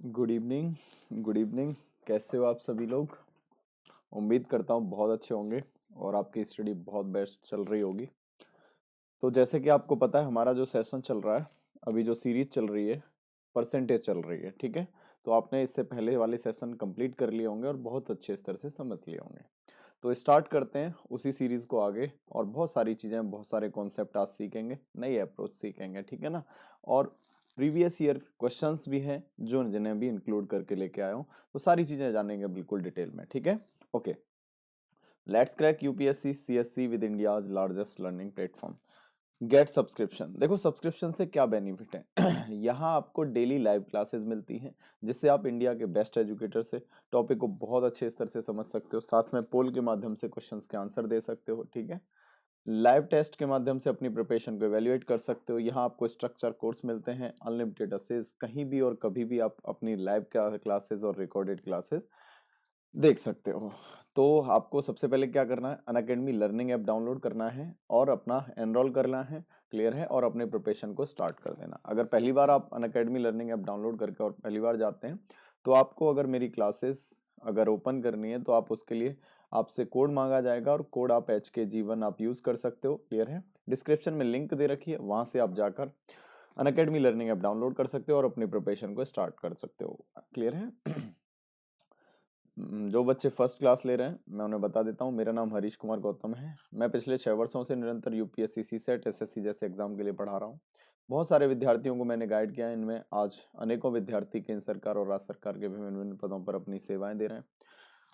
Good evening. Good evening. कैसे हो आप सभी लोग? उम्मीद करता हूँ बहुत अच्छे होंगे और आपकी स्टडी बहुत बेस्ट चल रही होगी। तो जैसे कि आपको पता है हमारा जो सेशन चल रहा है, अभी जो सीरीज चल रही है, परसेंटेज चल रही है, ठीक है। तो आपने इससे पहले वाले सेशन कंप्लीट कर लिए होंगे और बहुत अच्छे स्तर से समझ लिए होंगे। तो स्टार्ट करते हैं उसी सीरीज को आगे, और बहुत सारी चीज़ें, बहुत सारे कॉन्सेप्ट आज सीखेंगे, नई अप्रोच सीखेंगे, ठीक है ना। और प्रीवियस ईयर क्वेश्चंस भी हैं जो जिन्हें भी इंक्लूड करके लेके आया हूँ, तो सारी चीज़ें जानेंगे बिल्कुल डिटेल में, ठीक है। Okay, let's crack UPSC CSC with India's largest learning platform. Get subscription. देखो सब्सक्रिप्शन से क्या बेनिफिट है यहाँ आपको डेली लाइव क्लासेस मिलती हैं, जिससे आप इंडिया के बेस्ट एजुकेटर से टॉपिक को बहुत अच्छे स्तर से समझ सकते हो, साथ में पोल के माध्यम से क्वेश्चंस के आंसर दे सकते हो, ठीक है। लाइव टेस्ट के माध्यम से अपनी प्रिपरेशन को एवेल्युएट कर सकते हो। यहाँ आपको स्ट्रक्चर कोर्स मिलते हैं, अनलिमिटेड असेस, कहीं भी और कभी भी आप अपनी लाइव क्लासेस और रिकॉर्डेड क्लासेस देख सकते हो। तो आपको सबसे पहले क्या करना है, अनअकैडमी लर्निंग ऐप डाउनलोड करना है और अपना एनरोल करना है, क्लियर है, और अपने प्रिपरेशन को स्टार्ट कर देना। अगर पहली बार आप अनअकैडमी लर्निंग ऐप डाउनलोड करके और पहली बार जाते हैं, तो आपको अगर मेरी क्लासेस अगर ओपन करनी है तो आप उसके लिए आपसे कोड मांगा जाएगा, और कोड आप HKG1 आप यूज कर सकते हो, क्लियर है। डिस्क्रिप्शन में लिंक दे रखी है, वहां से आप जाकर अनअकैडमी लर्निंग ऐप डाउनलोड कर सकते हो और अपनी प्रिपरेशन को स्टार्ट कर सकते हो, क्लियर है। जो बच्चे फर्स्ट क्लास ले रहे हैं मैं उन्हें बता देता हूँ, मेरा नाम हरीश कुमार गौतम है। मैं पिछले 6 वर्षों से निरंतर यूपीएससी सीसेट SSC जैसे एग्जाम के लिए पढ़ा रहा हूँ। बहुत सारे विद्यार्थियों को मैंने गाइड किया है। इनमें आज अनेकों विद्यार्थी केंद्र सरकार और राज्य सरकार के विभिन्न विभिन्न पदों पर अपनी सेवाएं दे रहे हैं।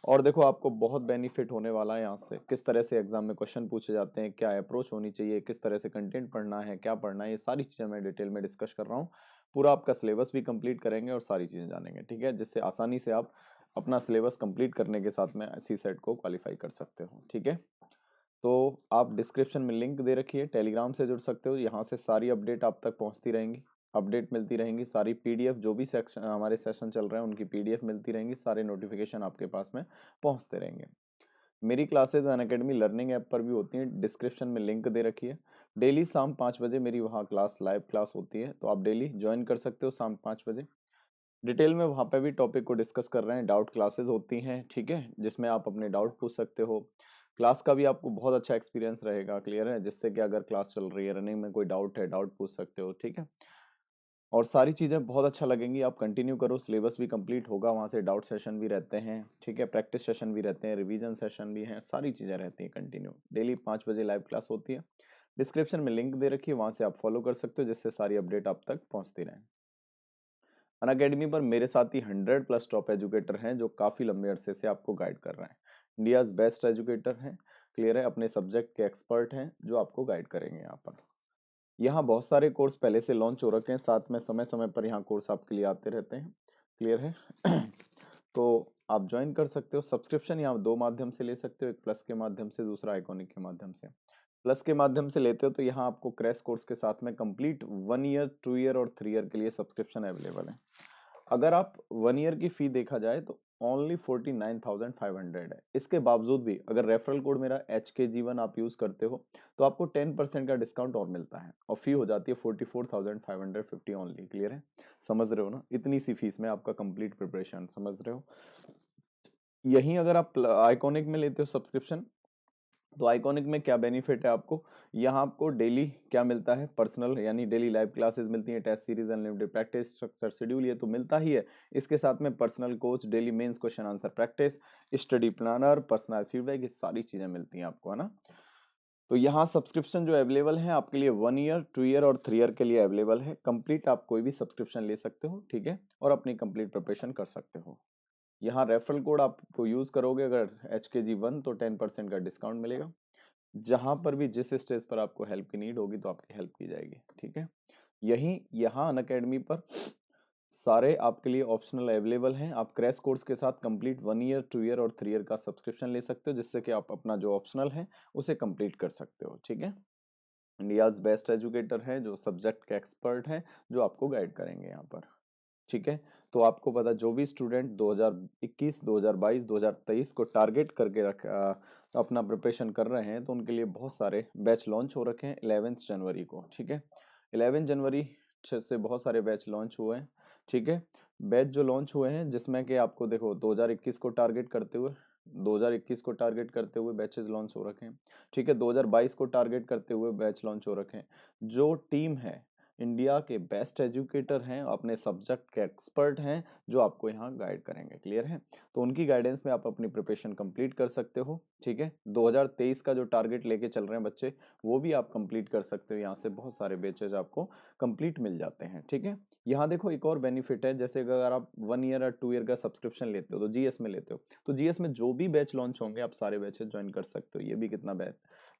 और देखो आपको बहुत बेनिफिट होने वाला है यहाँ से, किस तरह से एग्जाम में क्वेश्चन पूछे जाते हैं, क्या अप्रोच होनी चाहिए, किस तरह से कंटेंट पढ़ना है, क्या पढ़ना है, ये सारी चीज़ें मैं डिटेल में डिस्कस कर रहा हूँ। पूरा आपका सिलेबस भी कंप्लीट करेंगे और सारी चीज़ें जानेंगे, ठीक है, जिससे आसानी से आप अपना सिलेबस कंप्लीट करने के साथ में सीसेट को क्वालिफाई कर सकते हो, ठीक है। तो आप डिस्क्रिप्शन में लिंक दे रखिए, टेलीग्राम से जुड़ सकते हो, यहाँ से सारी अपडेट आप तक पहुँचती रहेंगी, अपडेट मिलती रहेंगी, सारी PDF जो भी सेक्शन हमारे सेशन चल रहे हैं उनकी PDF मिलती रहेंगी, सारे नोटिफिकेशन आपके पास में पहुँचते रहेंगे। मेरी क्लासेज अनअकैडमी लर्निंग ऐप पर भी होती हैं, डिस्क्रिप्शन में लिंक दे रखी है। डेली शाम 5 बजे मेरी वहाँ क्लास लाइव क्लास होती है, तो आप डेली ज्वाइन कर सकते हो शाम 5 बजे। डिटेल में वहाँ पे भी टॉपिक को डिस्कस कर रहे हैं, डाउट क्लासेस होती हैं, ठीक है, जिसमें आप अपने डाउट पूछ सकते हो। क्लास का भी आपको बहुत अच्छा एक्सपीरियंस रहेगा, क्लियर है, जिससे कि अगर क्लास चल रही है, रनिंग में कोई डाउट है, डाउट पूछ सकते हो, ठीक है। और सारी चीज़ें बहुत अच्छा लगेंगी, आप कंटिन्यू करो, सिलेबस भी कंप्लीट होगा, वहाँ से डाउट सेशन भी रहते हैं, ठीक है, प्रैक्टिस सेशन भी रहते हैं, रिवीजन सेशन भी हैं, सारी चीज़ें रहती हैं कंटिन्यू। डेली 5 बजे लाइव क्लास होती है। डिस्क्रिप्शन में लिंक दे रखी है, वहाँ से आप फॉलो कर सकते हो, जिससे सारी अपडेट आप तक पहुँचती रहें। अनअकैडमी पर मेरे साथ ही 100+ टॉप एजुकेटर हैं जो काफ़ी लंबे अरसे से आपको गाइड कर रहे हैं। इंडियाज़ बेस्ट एजुकेटर हैं, क्लियर है, अपने सब्जेक्ट के एक्सपर्ट हैं जो आपको गाइड करेंगे यहाँ पर। यहाँ बहुत सारे कोर्स पहले से लॉन्च हो रखे हैं, साथ में समय समय पर यहाँ कोर्स आपके लिए आते रहते हैं, क्लियर है। तो आप ज्वाइन कर सकते हो। सब्सक्रिप्शन यहाँ दो माध्यम से ले सकते हो, एक प्लस के माध्यम से, दूसरा आइकॉनिक के माध्यम से। प्लस के माध्यम से लेते हो तो यहाँ आपको क्रैश कोर्स के साथ में कंप्लीट 1 ईयर, 2 ईयर और 3 ईयर के लिए सब्सक्रिप्शन अवेलेबल है। अगर आप 1 ईयर की फी देखा जाए तो ओनली 49,500 है। इसके बावजूद भी अगर रेफरल कोड मेरा HKG1 आप यूज करते हो तो आपको 10% का डिस्काउंट और मिलता है, और फी हो जाती है 44,550 ओनली, क्लियर है। समझ रहे हो ना, इतनी सी फीस में आपका कंप्लीट प्रिपरेशन, समझ रहे हो। यहीं अगर आप आइकॉनिक में लेते हो सब्सक्रिप्शन, तो आइकॉनिक में क्या बेनिफिट है आपको, यहाँ आपको डेली क्या मिलता है, पर्सनल यानी डेली लाइव क्लासेस मिलती हैं, test series, unlimited practice, structure schedule, ये तो मिलता ही है। इसके साथ में personal coach, daily mains question answer practice, study planner, personal feedback, ये सारी चीजें मिलती हैं आपको, है ना। तो यहाँ सब्सक्रिप्शन जो अवेलेबल है आपके लिए 1 ईयर, 2 ईयर और 3 ईयर के लिए अवेलेबल है। कंप्लीट आप कोई भी सब्सक्रिप्शन ले सकते हो, ठीक है, और अपनी कंप्लीट प्रिपरेशन कर सकते हो। यहाँ रेफरल कोड आपको यूज करोगे अगर HKG1 तो 10% का डिस्काउंट मिलेगा। जहां पर भी जिस स्टेज पर आपको हेल्प की नीड होगी तो आपकी हेल्प की जाएगी, ठीक है। यही यहाँ अनअकैडमी पर सारे आपके लिए ऑप्शनल अवेलेबल हैं। आप क्रैश कोर्स के साथ कंप्लीट 1 ईयर, 2 ईयर और 3 ईयर का सब्सक्रिप्शन ले सकते हो, जिससे कि आप अपना जो ऑप्शनल है उसे कंप्लीट कर सकते हो, ठीक है। इंडियाज बेस्ट एजुकेटर है जो सब्जेक्ट के एक्सपर्ट हैं, जो आपको गाइड करेंगे यहाँ पर, ठीक है। तो आपको पता, जो भी स्टूडेंट 2021, 2022, 2023 को टारगेट करके अपना प्रिपरेशन कर रहे हैं, तो उनके लिए बहुत सारे बैच लॉन्च हो रखे हैं 11 जनवरी को, ठीक है। 11 जनवरी से बहुत सारे बैच लॉन्च हुए हैं, ठीक है। बैच जो लॉन्च हुए हैं जिसमें कि आपको देखो 2021 को टारगेट करते हुए 2021 को टारगेट करते हुए बैचेस लॉन्च हो रखे हैं। ठीक है, 2022 को टारगेट करते हुए बैच लॉन्च हो रखे हैं। जो टीम है इंडिया के बेस्ट एजुकेटर हैं, अपने सब्जेक्ट के एक्सपर्ट हैं, जो आपको यहाँ गाइड करेंगे। क्लियर है? तो उनकी गाइडेंस में आप अपनी प्रिपरेशन कंप्लीट कर सकते हो। ठीक है, 2023 का जो टारगेट लेके चल रहे हैं बच्चे, वो भी आप कंप्लीट कर सकते हो। यहाँ से बहुत सारे बैचेज आपको कंप्लीट मिल जाते हैं। ठीक है, यहाँ देखो एक और बेनिफिट है, जैसे अगर आप 1 ईयर और 2 ईयर का सब्सक्रिप्शन लेते हो तो जीएस में लेते हो, तो जीएस में जो भी बैच लॉन्च होंगे आप सारे बैचेज ज्वाइन कर सकते हो। ये भी कितना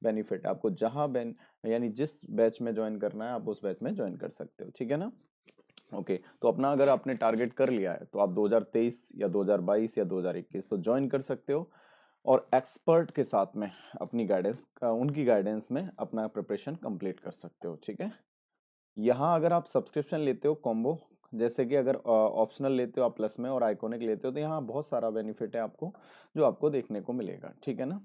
बेनिफिट है आपको, जहाँ यानी जिस बैच में ज्वाइन करना है आप उस बैच में ज्वाइन कर सकते हो। ठीक है ना? ओके, तो अपना अगर आपने टारगेट कर लिया है तो आप 2023 या 2022 या 2021 तो ज्वाइन कर सकते हो, और एक्सपर्ट के साथ में अपनी गाइडेंस उनकी गाइडेंस में अपना प्रिपरेशन कंप्लीट कर सकते हो। ठीक है, यहाँ अगर आप सब्सक्रिप्शन लेते हो कॉम्बो, जैसे कि अगर ऑप्शनल लेते हो आप प्लस में और आइकॉनिक लेते हो, तो यहाँ बहुत सारा बेनिफिट है आपको जो आपको देखने को मिलेगा। ठीक है ना?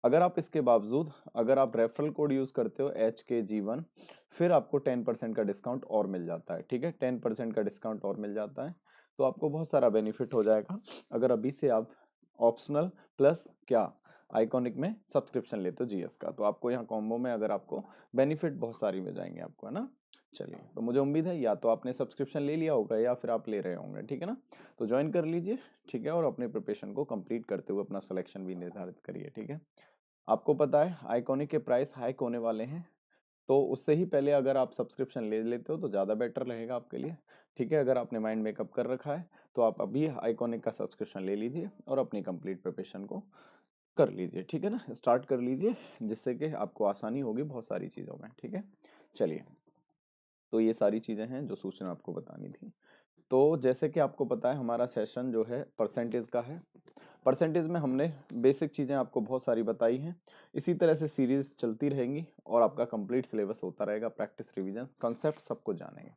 अगर आप इसके बावजूद अगर आप रेफरल कोड यूज करते हो HKG1, फिर आपको 10% का डिस्काउंट और मिल जाता है। ठीक है, 10% का डिस्काउंट और मिल जाता है, तो आपको बहुत सारा बेनिफिट हो जाएगा अगर अभी से आप ऑप्शनल प्लस क्या आइकॉनिक में सब्सक्रिप्शन लेते हो जीएस का, तो आपको यहाँ कॉम्बो में अगर आपको बेनिफिट बहुत सारी मिल जाएंगे आपको, है ना? चलिए, तो मुझे उम्मीद है या तो आपने सब्सक्रिप्शन ले लिया होगा या फिर आप ले रहे होंगे। ठीक है ना? तो ज्वाइन कर लीजिए। ठीक है, और अपने प्रिपरेशन को कंप्लीट करते हुए अपना सिलेक्शन भी निर्धारित करिए। ठीक है, आपको पता है आइकॉनिक के प्राइस हाइक होने वाले हैं, तो उससे ही पहले अगर आप सब्सक्रिप्शन ले लेते हो तो ज़्यादा बेटर रहेगा आपके लिए। ठीक है, अगर आपने माइंड मेकअप कर रखा है तो आप अभी आइकॉनिक का सब्सक्रिप्शन ले लीजिए और अपनी कंप्लीट प्रिपरेशन को कर लीजिए। ठीक है ना? स्टार्ट कर लीजिए, जिससे कि आपको आसानी होगी बहुत सारी चीज़ों में। ठीक है, चलिए, तो ये सारी चीज़ें हैं जो सूचना आपको बतानी थी। तो जैसे कि आपको पता है हमारा सेशन जो है परसेंटेज का है। परसेंटेज में हमने बेसिक चीज़ें आपको बहुत सारी बताई हैं। इसी तरह से सीरीज चलती रहेंगी और आपका कंप्लीट सिलेबस होता रहेगा, प्रैक्टिस रिवीजन कॉन्सेप्ट सब कुछ जानेंगे।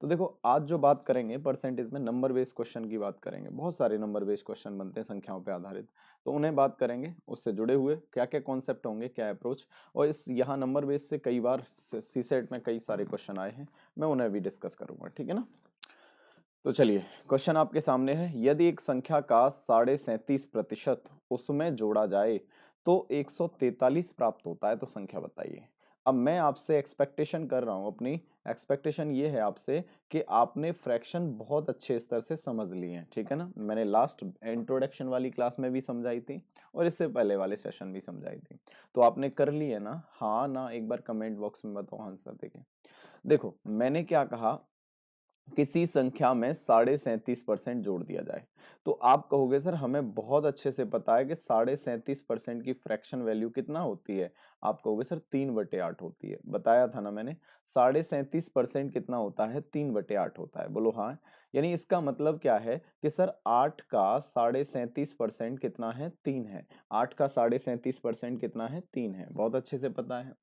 तो देखो, आज जो बात करेंगे परसेंटेज में नंबर बेस्ड क्वेश्चन की बात करेंगे। बहुत सारे नंबर बेस्ड क्वेश्चन बनते हैं संख्याओं पे आधारित, तो उन्हें बात करेंगे। उससे जुड़े हुए क्या क्या कॉन्सेप्ट होंगे, क्या अप्रोच, और इस यहाँ नंबर बेस्ड से कई बार सी सेट में कई सारे क्वेश्चन आए हैं, मैं उन्हें भी डिस्कस करूंगा। ठीक है ना? तो चलिए, क्वेश्चन आपके सामने है। यदि एक संख्या का 37.5% उसमें जोड़ा जाए तो 143 प्राप्त होता है, तो संख्या बताइए। अब मैं आपसे एक्सपेक्टेशन कर रहा हूं, अपनी एक्सपेक्टेशन ये है आपसे कि आपने फ्रैक्शन बहुत अच्छे स्तर से समझ लिए हैं। ठीक है ना? मैंने लास्ट इंट्रोडक्शन वाली क्लास में भी समझाई थी और इससे पहले वाले सेशन भी समझाई थी, तो आपने कर ली है ना? हाँ ना? एक बार कमेंट बॉक्स में बताओ आंसर देके। देखो, मैंने क्या कहा, किसी संख्या में 37.5% जोड़ दिया जाए, तो आप कहोगे सर हमें बहुत अच्छे से पता है कि 37.5% की फ्रैक्शन वैल्यू कितना होती है। आप कहोगे सर 3/8 होती है। बताया था ना मैंने, 37.5% कितना होता है, 3/8 होता है। बोलो हाँ। यानी इसका मतलब क्या है कि सर 8 का 37.5% कितना है, 3 है। 8 का 37.5% कितना है, 3 है। बहुत अच्छे से पता है।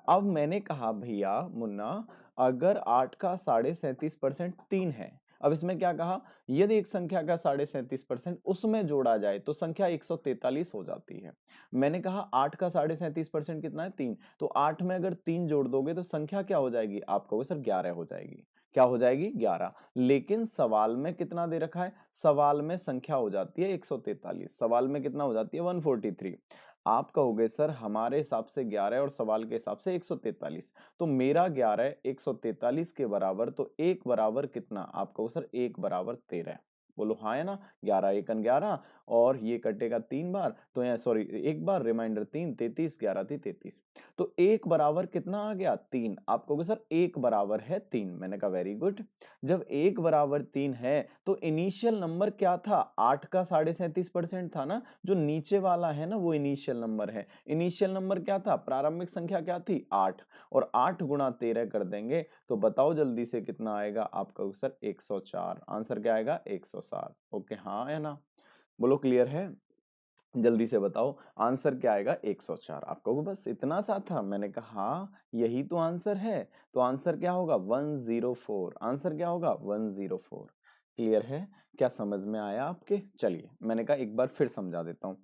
अब मैंने कहा भैया मुन्ना, अगर 8 का 37.5% 3 है, अब इसमें क्या कहा, यदि एक संख्या का 37.5% उसमें जोड़ा जाए तो संख्या 143 हो जाती है। मैंने कहा 8 का 37.5% कितना है, 3, तो 8 में अगर 3 जोड़ दोगे तो संख्या क्या हो जाएगी, आप कहोगे सर 11 हो जाएगी। क्या हो जाएगी, 11। लेकिन सवाल में कितना दे रखा है, सवाल में संख्या हो जाती है 143, सवाल में कितना हो जाती है, 143। आप कहोगे सर हमारे हिसाब से 11 और सवाल के हिसाब से 143, तो मेरा 11 143 के बराबर, तो एक बराबर कितना, आप कहो सर एक बराबर 13। बोलो हाँ है ना? 11 एकन 11, और ये कटेगा 3 बार, तो यहाँ सॉरी एक बार, रिमाइंडर 3, 33, 11 थी 33, तो एक बराबर कितना आ गया, 3। आप कहोगे सर एक बराबर है 3। मैंने कहा वेरी गुड। जब एक बराबर 3 है तो इनिशियल नंबर क्या था, 8 का 37.5% था ना, जो नीचे वाला है ना वो इनिशियल नंबर है। इनिशियल नंबर क्या था, प्रारंभिक संख्या क्या थी, 8, और 8 गुणा 13 कर देंगे तो बताओ जल्दी से कितना आएगा, आप कहो सर 104। आंसर क्या आएगा, 107। ओके हाँ है ना? बोलो क्लियर है? जल्दी से बताओ आंसर क्या आएगा, 104। आप कहोगे बस इतना सा था, मैंने कहा हाँ यही तो आंसर है। तो आंसर क्या होगा, 104। आंसर क्या होगा, 104। क्लियर है? क्या समझ में आया आपके? चलिए, मैंने कहा एक बार फिर समझा देता हूँ।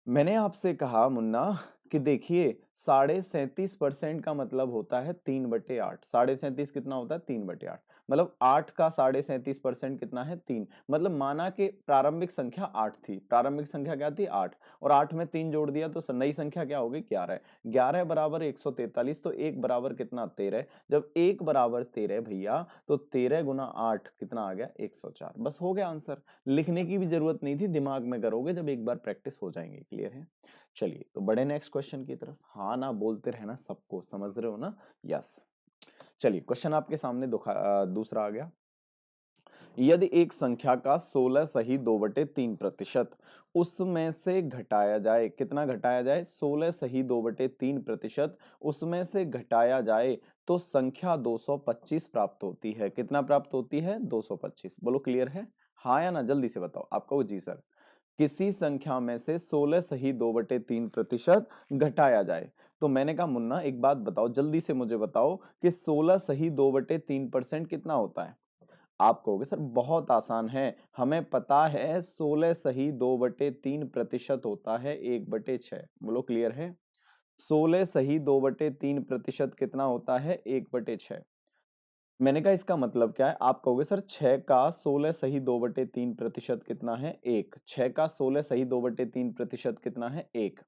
मैंने आपसे कहा मुन्ना कि देखिए 37.5% का मतलब होता है 3/8। 37.5 कितना होता है? 3/8। मतलब 8 का 37.5% कितना है? 3। मतलब माना कि प्रारंभिक संख्या 8 थी। प्रारंभिक संख्या क्या थी? 8। और 8 में 3 जोड़ दिया तो नई संख्या क्या होगी? 11। 11 बराबर 143, तो 1 बराबर कितना? 13। जब 1 बराबर 13 भैया, तो 13 गुना 8 कितना आ गया? 104। बस हो गया आंसर। लिखने की भी जरूरत नहीं थी, दिमाग में करोगे जब एक बार प्रैक्टिस हो जाएंगे। क्लियर है? चलिए तो बड़े नेक्स्ट क्वेश्चन की तरफ। हाँ ना बोलते रहना, सबको समझ रहे हो ना? यस। चलिए क्वेश्चन आपके सामने दूसरा आ गया। यदि एक संख्या का 16 सही 2/3% उसमें से घटाया जाए, कितना घटाया जाए? 16 सही 2/3% उसमें से घटाया जाए तो संख्या 225 प्राप्त होती है। कितना प्राप्त होती है? 225। बोलो क्लियर है? हाँ या ना, जल्दी से बताओ। आप कहो जी सर। किसी संख्या में से 16 सही 2/3% घटाया जाए, तो मैंने कहा मुन्ना एक बात बताओ, जल्दी से मुझे बताओ कि 16 सही 2/3% कितना होता है? आप कहोगे सर बहुत आसान है, हमें पता है 16 सही 2/3% होता है 1/6। बोलो क्लियर है? 16 सही 2/3% कितना होता है? 1/6। मैंने कहा इसका मतलब क्या है? आप कहोगे सर 6 का 16 सही 2/3% कितना है? 1। 6 का 16 सही 2/3% कितना है? 1।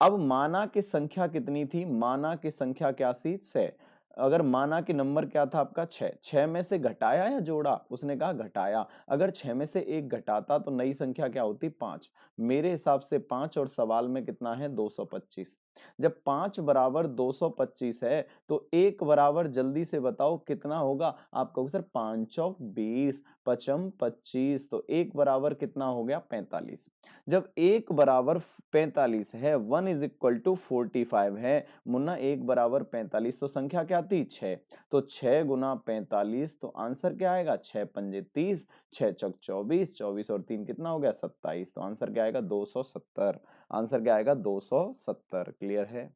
अब माना की संख्या कितनी थी? माना की संख्या क्या थी? 6। अगर माना कि नंबर क्या था आपका? 6। 6 में से घटाया या जोड़ा? उसने कहा घटाया। अगर 6 में से 1 घटाता तो नई संख्या क्या होती? 5। मेरे हिसाब से 5, और सवाल में कितना है? 225। जब 5 बराबर 225 है तो 1 बराबर जल्दी से बताओ कितना होगा? आप कहोगे सर 5 चौक 20, 5 25, तो 1 बराबर कितना हो गया? 45। जब 1 बराबर 45 है, 1 इज इक्वल टू 45 है, मुन्ना 1 बराबर 45, तो संख्या क्या थी? 6। तो 6 गुना 45, तो आंसर क्या आएगा? 6 पंजे 30, 6 चौक 24, 24 और 3 कितना हो गया? 27। तो आंसर क्या आएगा? 270। आंसर क्या आएगा? 270। क्लियर है?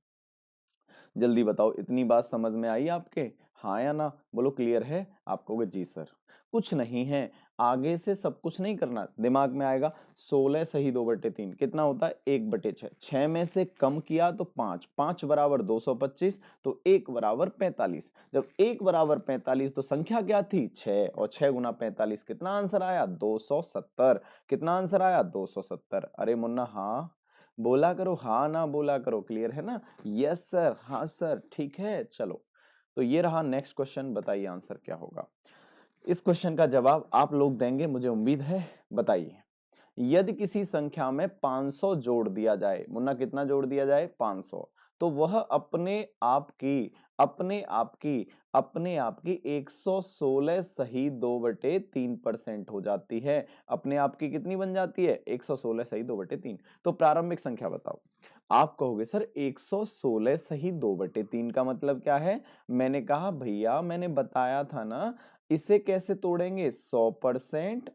जल्दी बताओ, इतनी बात समझ में आई आपके? हाँ या ना? बोलो क्लियर है? आप कहोगे जी सर। कुछ नहीं है, आगे से सब कुछ नहीं करना, दिमाग में आएगा। 16 सही 2/3 कितना होता है? 1/6। 6 में से कम किया तो 5। 5 बराबर 225, तो 1 बराबर 45। जब 1 बराबर 45 तो संख्या क्या थी? 6। और 6 गुना 45 कितना आंसर आया? 270। कितना आंसर आया? 270। अरे मुन्ना हाँ बोला करो, हाँ ना बोला करो। क्लियर है ना? यस सर, हाँ सर, ठीक है। चलो तो ये रहा नेक्स्ट क्वेश्चन, बताइए आंसर क्या होगा। इस क्वेश्चन का जवाब आप लोग देंगे मुझे उम्मीद है। बताइए, यदि किसी संख्या में 500 जोड़ दिया जाए, मुन्ना कितना जोड़ दिया जाए? 500, तो वह अपने आप की 116 सही 2/3% हो जाती है। अपने आप की कितनी बन जाती है? 116 सही 2/3। तो प्रारंभिक संख्या बताओ। आप कहोगे सर 116 सही 2/3 का मतलब क्या है? मैंने कहा भैया मैंने बताया था ना, इसे कैसे तोड़ेंगे? 100%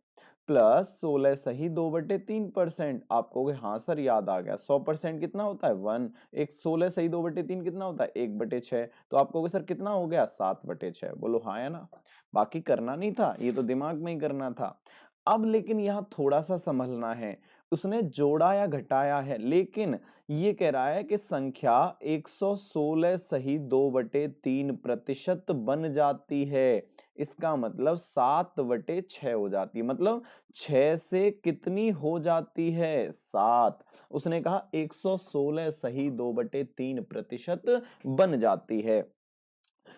प्लस 16 सही 2/3%। आप कहोगे हाँ सर याद आ गया, 100% कितना होता है? 1। एक 16 सही 2/3 कितना होता है? 1/6। तो आप कहोगे सर कितना हो गया? 7/6। बोलो हाँ या ना? बाकी करना नहीं था, ये तो दिमाग में ही करना था। अब लेकिन यहाँ थोड़ा सा संभलना है, उसने जोड़ा या घटाया है, लेकिन ये कह रहा है कि संख्या 116 सही 2/3% बन जाती है। इसका मतलब 7/6 हो जाती है। मतलब 6 से कितनी हो जाती है? 7। उसने कहा 116 सही 2/3% बन जाती है।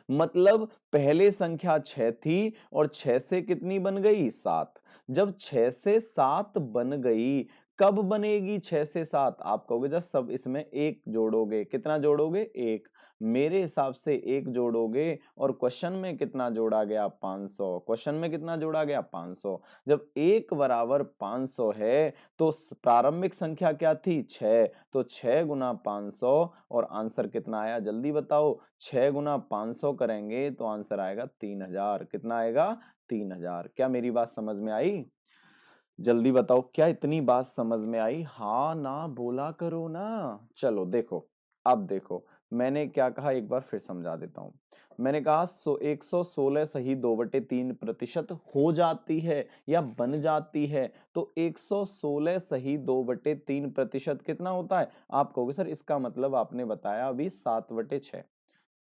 मतलब पहले संख्या 6 थी और 6 से कितनी बन गई? 7। जब 6 से 7 बन गई, कब बनेगी 6 से 7? आप कहोगे जब सब इसमें 1 जोड़ोगे। कितना जोड़ोगे? 1। मेरे हिसाब से 1 जोड़ोगे, और क्वेश्चन में कितना जोड़ा गया? 500। क्वेश्चन में कितना जोड़ा गया? 500। जब 1 बराबर 500 है तो प्रारंभिक संख्या क्या थी? 6। तो 6 गुना 500, और आंसर कितना आया? जल्दी बताओ। 6 गुना 500 करेंगे तो आंसर आएगा 3000। कितना आएगा? 3000। क्या मेरी बात समझ में आई? जल्दी बताओ, क्या इतनी बात समझ में आई? हाँ ना बोला करो ना। चलो देखो, अब देखो मैंने क्या कहा, एक बार फिर समझा देता हूं। मैंने कहा 116 सही 2/3% हो जाती है या बन जाती है। तो 116 सही 2/3% कितना होता है? आप कहोगे सर इसका मतलब आपने बताया अभी 7/6।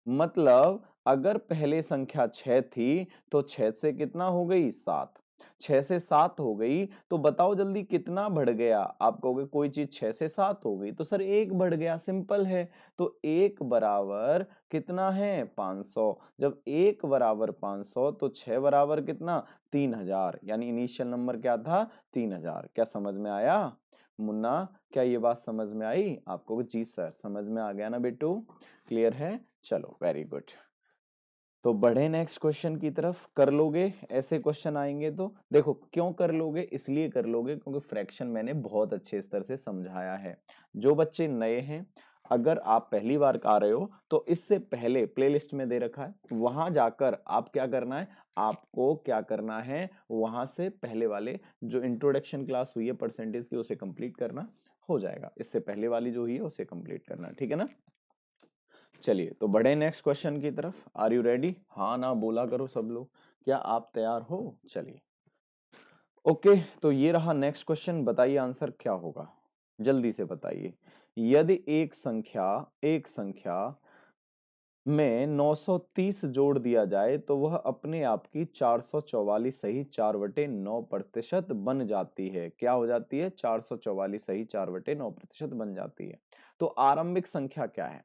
मतलब अगर पहले संख्या 6 थी तो 6 से कितना हो गई? 7। 6 से 7 हो गई तो बताओ जल्दी कितना बढ़ गया? आप कहोगे कोई चीज 6 से 7 हो गई तो सर 1 बढ़ गया, सिंपल है। तो 1 बराबर कितना है? 500। जब 1 बराबर 500 तो 6 बराबर कितना? 3000। यानी इनिशियल नंबर क्या था? 3000। क्या समझ में आया मुन्ना? क्या ये बात समझ में आई आपको? जी सर समझ में आ गया ना बेटू? क्लियर है? चलो वेरी गुड। तो बढ़े नेक्स्ट क्वेश्चन की तरफ। कर लोगे? ऐसे क्वेश्चन आएंगे तो देखो क्यों कर लोगे, इसलिए कर लोगे क्योंकि फ्रैक्शन मैंने बहुत अच्छे स्तर से समझाया है। जो बच्चे नए हैं, अगर आप पहली बार आ रहे हो तो इससे पहले प्लेलिस्ट में दे रखा है, वहां जाकर आप क्या करना है, आपको क्या करना है, वहां से पहले वाले जो इंट्रोडक्शन क्लास हुई है परसेंटेज की उसे कंप्लीट करना, हो जाएगा। इससे पहले वाली जो हुई है उसे कंप्लीट करना, ठीक है ना? चलिए तो बढ़े नेक्स्ट क्वेश्चन की तरफ। Are you ready? हाँ ना बोला करो सब लोग। क्या आप तैयार हो? चलिए ओके। तो ये रहा नेक्स्ट क्वेश्चन। बताइए आंसर क्या होगा, जल्दी से बताइए। यदि एक संख्या में 930 जोड़ दिया जाए तो वह अपने आप की 444 सही 4/9% बन जाती है। क्या हो जाती है? 444 सही 4/9% बन जाती है। तो आरंभिक संख्या क्या है?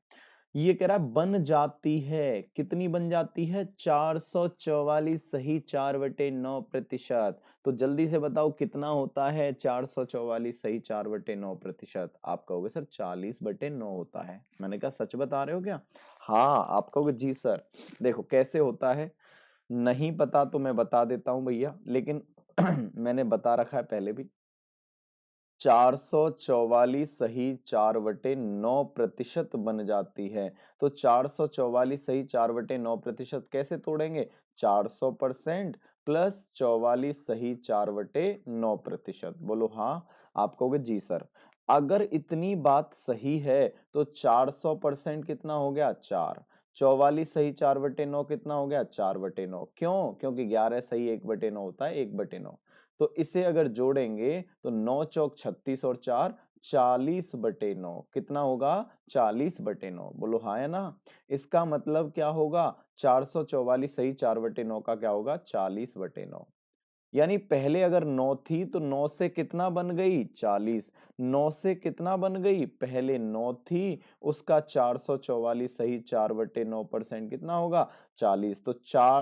ये कह रहा है बन जाती है। कितनी बन जाती है? 444 सही 4/9%। तो जल्दी से बताओ कितना होता है 444 सही 4/9%? आप कहोगे सर 40/9 होता है। मैंने कहा सच बता रहे हो क्या? हाँ आप कहोगे जी सर। देखो कैसे होता है, नहीं पता तो मैं बता देता हूं भैया, लेकिन मैंने बता रखा है पहले भी। 444 सही 4/9% बन जाती है। तो 444 सही 4/9% कैसे तोड़ेंगे? 400% प्लस 44 सही 4/9%। बोलो हाँ। आप कहोगे जी सर। अगर इतनी बात सही है तो 400% कितना हो गया? 4। 44 सही 4/9 कितना हो गया? 4/9। क्यों? क्योंकि 11 सही 1/9 होता है, 1/9। तो इसे अगर जोड़ेंगे तो 9 चौक 36 और 4 40/9 कितना होगा? 40/9। बोलो हाँ या ना? इसका मतलब क्या होगा? 444 सही 4/9 का क्या होगा? 40/9। यानी पहले अगर 9 थी तो 9 से कितना बन गई? 40। 9 से कितना बन गई? पहले 9 थी, उसका 444 सही 4/9% कितना होगा? 40। तो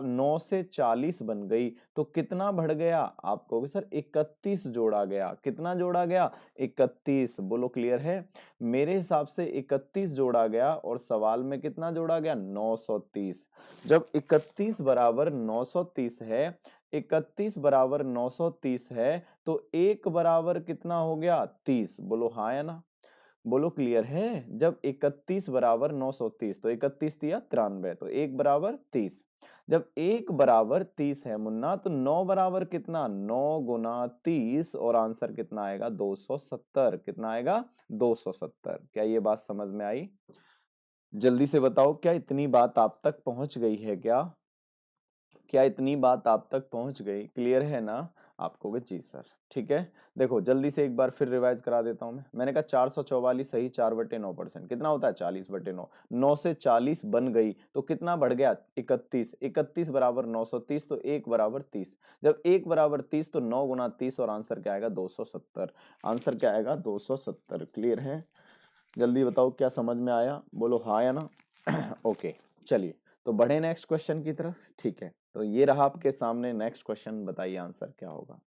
9 से 40 बन गई तो कितना बढ़ गया? आप कहोगे सर 31 जोड़ा गया। कितना जोड़ा गया? 31। बोलो क्लियर है? मेरे हिसाब से 31 जोड़ा गया और सवाल में कितना जोड़ा गया? 930। जब 31 बराबर 930 है, 31 बराबर 930 है तो 1 बराबर कितना हो गया? 30। बोलो हाँ या ना? बोलो क्लियर है? जब 31 बराबर 930 तो 31 दिया 93, तो 1 बराबर 30। जब 1 बराबर 30 है मुन्ना तो 9 बराबर कितना? 9 गुना 30 और आंसर कितना आएगा? 270। कितना आएगा? 270। क्या ये बात समझ में आई? जल्दी से बताओ क्या इतनी बात आप तक पहुंच गई है क्या? क्या इतनी बात आप तक पहुंच गई? क्लियर है ना? आप कहोगे जी सर। ठीक है। देखो जल्दी से एक बार फिर रिवाइज करा देता हूं मैं। मैंने कहा 444 सही 4/9% कितना होता है? 40/9। 9 से 40 बन गई तो कितना बढ़ गया? 31। 31 बराबर 930 तो 1 बराबर 30। जब 1 बराबर 30 तो 9 गुना 30 और आंसर क्या आएगा? 270। आंसर क्या आएगा? 270। क्लियर है? जल्दी बताओ क्या समझ में आया? बोलो हाँ या ना? ओके चलिए तो बढ़े नेक्स्ट क्वेश्चन की तरफ। ठीक है तो ये रहा आपके सामने नेक्स्ट क्वेश्चन। बताइए आंसर क्या होगा।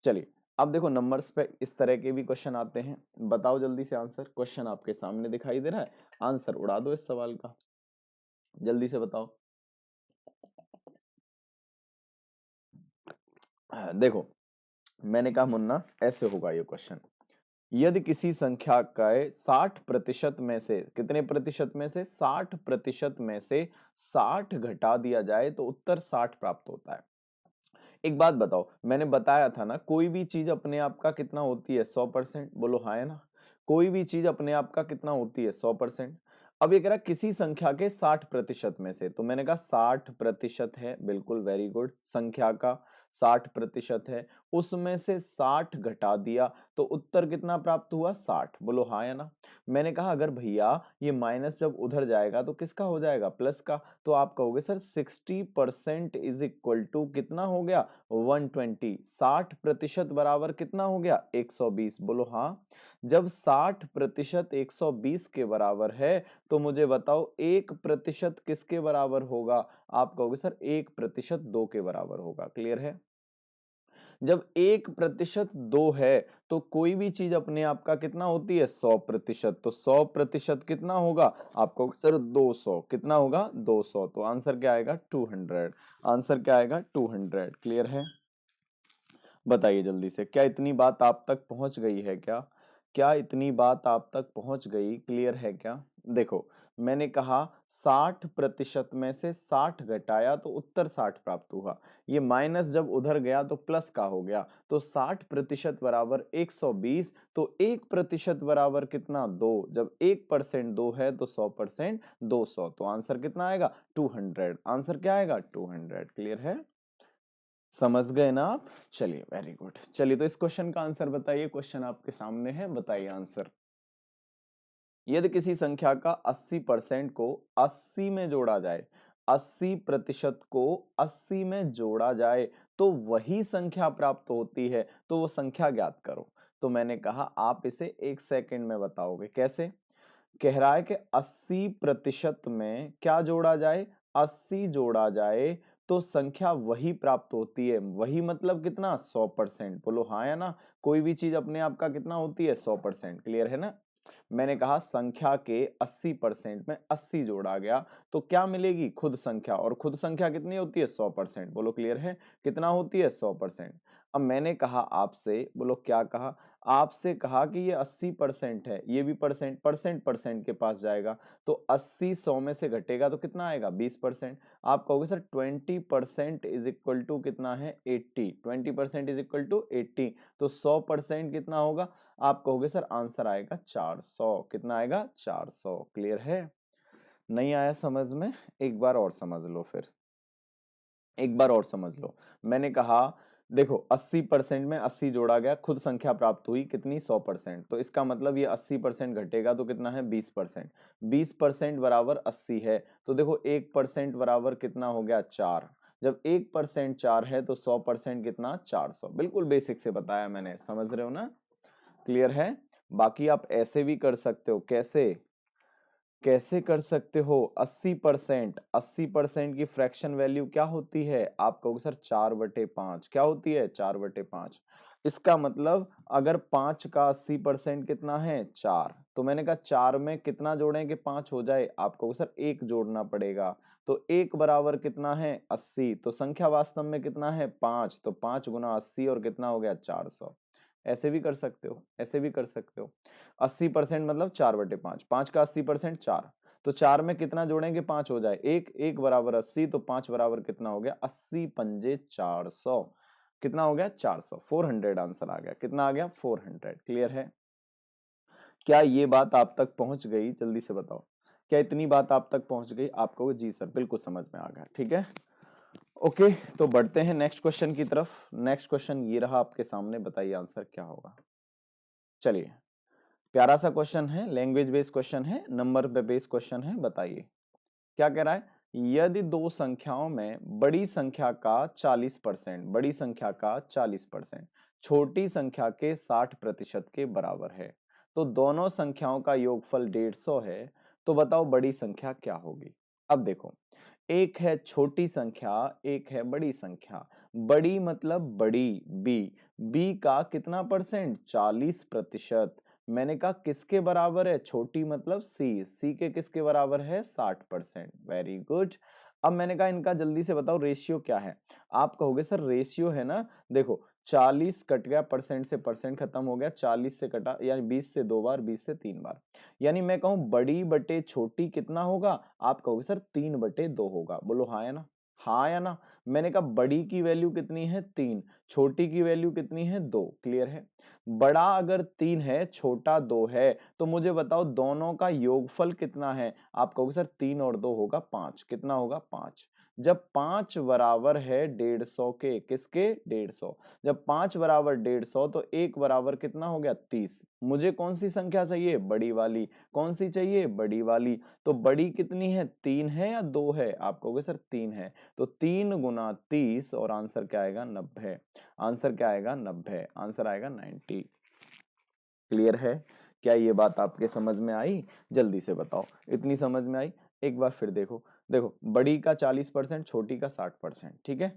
चलिए अब देखो नंबर्स पे इस तरह के भी क्वेश्चन आते हैं। बताओ जल्दी से आंसर। क्वेश्चन आपके सामने दिखाई दे रहा है, आंसर उड़ा दो इस सवाल का। जल्दी से बताओ। देखो मैंने कहा मुन्ना ऐसे होगा ये क्वेश्चन। यदि किसी संख्या का 60% में से, कितने प्रतिशत में से? 60% में से 60 घटा दिया जाए तो उत्तर 60 प्राप्त होता है। एक बात बताओ, मैंने बताया था ना कोई भी चीज अपने आप का कितना होती है? 100%। बोलो हाँ है ना? कोई भी चीज अपने आप का कितना होती है? 100%। अब ये कह रहा किसी संख्या के 60% में से, तो मैंने कहा 60% है, बिल्कुल वेरी गुड, संख्या का 60% है, उसमें से 60 घटा दिया तो उत्तर कितना प्राप्त हुआ? 60। बोलो हाँ या ना। मैंने कहा अगर भैया ये माइनस जब उधर जाएगा तो किसका हो जाएगा? प्लस का। तो आप कहोगे सर 60% इज इक्वल टू कितना हो गया? 120। 60% बराबर कितना हो गया? 120। बोलो हाँ। जब 60% 120 के बराबर है तो मुझे बताओ 1% किसके बराबर होगा? आप कहोगे सर 1% 2 के बराबर होगा। क्लियर है? जब 1% 2 है तो कोई भी चीज अपने आप का कितना होती है? 100%। तो 100% कितना होगा? आपको सर 200। कितना होगा? 200। तो आंसर क्या आएगा? 200। आंसर क्या आएगा? 200। क्लियर है? बताइए जल्दी से, क्या इतनी बात आप तक पहुंच गई है क्या? क्या इतनी बात आप तक पहुंच गई? क्लियर है क्या? देखो, मैंने कहा 60% में से 60 घटाया तो उत्तर 60 प्राप्त हुआ। ये माइनस जब उधर गया तो प्लस का हो गया। तो 60% बराबर 120। तो 1% बराबर कितना? 2। जब 1% 2 है तो 100% 200। तो आंसर कितना आएगा? 200। आंसर क्या आएगा? 200। क्लियर है? समझ गए ना आप? चलिए वेरी गुड। चलिए तो इस क्वेश्चन का आंसर बताइए। क्वेश्चन आपके सामने है, बताइए आंसर। यदि किसी संख्या का 80% को 80 में जोड़ा जाए, 80% को 80 में जोड़ा जाए तो वही संख्या प्राप्त होती है, तो वो संख्या ज्ञात करो। तो मैंने कहा आप इसे 1 सेकंड में बताओगे। कैसे? कह रहा है कि 80% में क्या जोड़ा जाए? 80 जोड़ा जाए तो संख्या वही प्राप्त होती है। वही मतलब कितना? 100%। बोलो हाँ या ना। कोई भी चीज अपने आप का कितना होती है? 100%। क्लियर है ना? मैंने कहा संख्या के 80% में 80 जोड़ा गया तो क्या मिलेगी? खुद संख्या। और खुद संख्या कितनी होती है? 100%। बोलो क्लियर है? कितना होती है? 100%। अब मैंने कहा आपसे, बोलो क्या कहा? आपसे कहा कि ये 80% है, ये भी परसेंट परसेंट परसेंट के पास जाएगा। तो 80 100 में से घटेगा तो कितना आएगा? 20%। आप कहोगे सर 20% इज इक्वल टू कितना है? 80। 20% इज इक्वल टू 80। तो 100% कितना होगा? आप कहोगे सर आंसर आएगा 400। कितना आएगा? 400। क्लियर है? नहीं आया समझ में? एक बार और समझ लो फिर। एक बार और समझ लो। मैंने कहा देखो 80% में 80 जोड़ा गया, खुद संख्या प्राप्त हुई कितनी? 100%। तो इसका मतलब ये 80% घटेगा तो कितना है? 20%। 20% बराबर 80 है। तो देखो 1% बराबर कितना हो गया? 4। जब 1% 4 है तो 100% कितना? 400। बिल्कुल बेसिक से बताया मैंने, समझ रहे हो ना? क्लियर है? बाकी आप ऐसे भी कर सकते हो। कैसे? कैसे कर सकते हो? 80%, 80% की फ्रैक्शन वैल्यू क्या होती है? आप कहोगे सर 4/5। क्या होती है? 4/5। इसका मतलब अगर 5 का 80% कितना है? 4। तो मैंने कहा 4 में कितना जोड़ें कि 5 हो जाए? आप कहोगे सर 1 जोड़ना पड़ेगा। तो 1 बराबर कितना है? 80। तो संख्या वास्तव में कितना है? 5। तो 5 गुना 80 और कितना हो गया? 400। ऐसे भी कर सकते हो, ऐसे भी कर सकते हो। 80% मतलब 4/5। 5 का 80% 4। तो 4 में कितना जोड़ेंगे? 5 हो जाए। 1 1 बराबर 80। तो 5 बराबर कितना हो गया? 80 पंजे 400। कितना हो गया? 400। 400 आंसर आ गया। कितना आ गया? 400। क्लियर है? क्या ये बात आप तक पहुंच गई? जल्दी से बताओ। क्या इतनी बात आप तक पहुंच गई? आप कहोगे जी सर बिल्कुल समझ में आ गया। ठीक है, ओके। तो बढ़ते हैं नेक्स्ट क्वेश्चन की तरफ। नेक्स्ट क्वेश्चन ये रहा आपके सामने, बताइए आंसर क्या होगा। चलिए, प्यारा सा क्वेश्चन है, लैंग्वेज बेस्ड क्वेश्चन है, नंबर पे बेस्ड क्वेश्चन है। बताइए क्या कह रहा है। यदि दो संख्याओं में बड़ी संख्या का 40%, बड़ी संख्या का 40% छोटी संख्या के 60% के बराबर है, तो दोनों संख्याओं का योगफल 150 है, तो बताओ बड़ी संख्या क्या होगी। अब देखो, एक है छोटी संख्या, एक है बड़ी संख्या। बड़ी मतलब बड़ी, बी। बी का कितना परसेंट? 40%। मैंने कहा किसके बराबर है? छोटी मतलब सी। सी के किसके बराबर है? 60%। Very good. अब मैंने कहा इनका जल्दी से बताओ रेशियो क्या है। आप कहोगे सर रेशियो है ना, देखो 40 कट गया, परसेंट से परसेंट खत्म हो गया, 40 से कटा यानी 20 से 2 बार, 20 से 3 बार। यानी मैं कहूं बड़ी बटे छोटी कितना होगा? आप कहोगे सर 3/2 होगा। बोलो हाँ या ना। हाँ या ना? मैंने कहा बड़ी की वैल्यू कितनी है 3, छोटी की वैल्यू कितनी है 2, क्लियर है। बड़ा अगर 3 है, छोटा 2 है, तो मुझे बताओ दोनों का योगफल कितना है? आप कहोगे सर 3 और 2 होगा 5, कितना होगा 5। जब 5 बराबर है 150 के, किसके 150, जब 5 बराबर 150 तो 1 बराबर कितना हो गया 30। मुझे कौन सी संख्या चाहिए? बड़ी वाली। कौन सी चाहिए? बड़ी वाली। तो बड़ी कितनी है? 3 है या 2 है? आप कहोगे सर 3 है। तो 3 गुना 30 और आंसर क्या आएगा? 90। आंसर क्या आएगा? 90। आंसर आएगा 90। क्लियर है? क्या ये बात आपके समझ में आई? जल्दी से बताओ, इतनी समझ में आई? एक बार फिर देखो, देखो बड़ी का 40%, छोटी का 60%, ठीक है।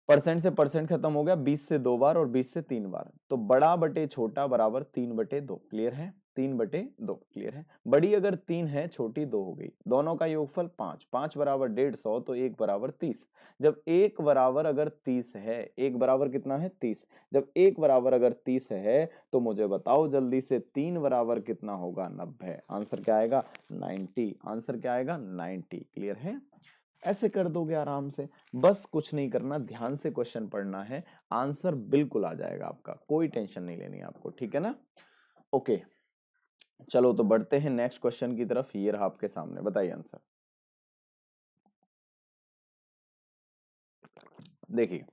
परसेंट से परसेंट खत्म हो गया, 20 से 2 बार और 20 से 3 बार, तो बड़ा बटे छोटा बराबर 3/2, क्लियर है। 3/2, क्लियर है। बड़ी अगर 3 है, छोटी 2 हो गई, दोनों का योगफल 5, 5 बराबर 150 तो 1 बराबर 30। जब 1 बराबर अगर 30 है, 1 बराबर कितना है 30, जब 1 बराबर अगर 30 है तो मुझे बताओ जल्दी से 3 बराबर कितना होगा? 90। आंसर क्या आएगा? 90। आंसर क्या आएगा? 90। क्लियर है? ऐसे कर दोगे आराम से, बस कुछ नहीं करना, ध्यान से क्वेश्चन पढ़ना है, आंसर बिल्कुल आ जाएगा आपका, कोई टेंशन नहीं लेनी आपको, ठीक है ना। ओके, चलो तो बढ़ते हैं नेक्स्ट क्वेश्चन की तरफ। ये रहा आपके सामने, बताइए आंसर। देखिए,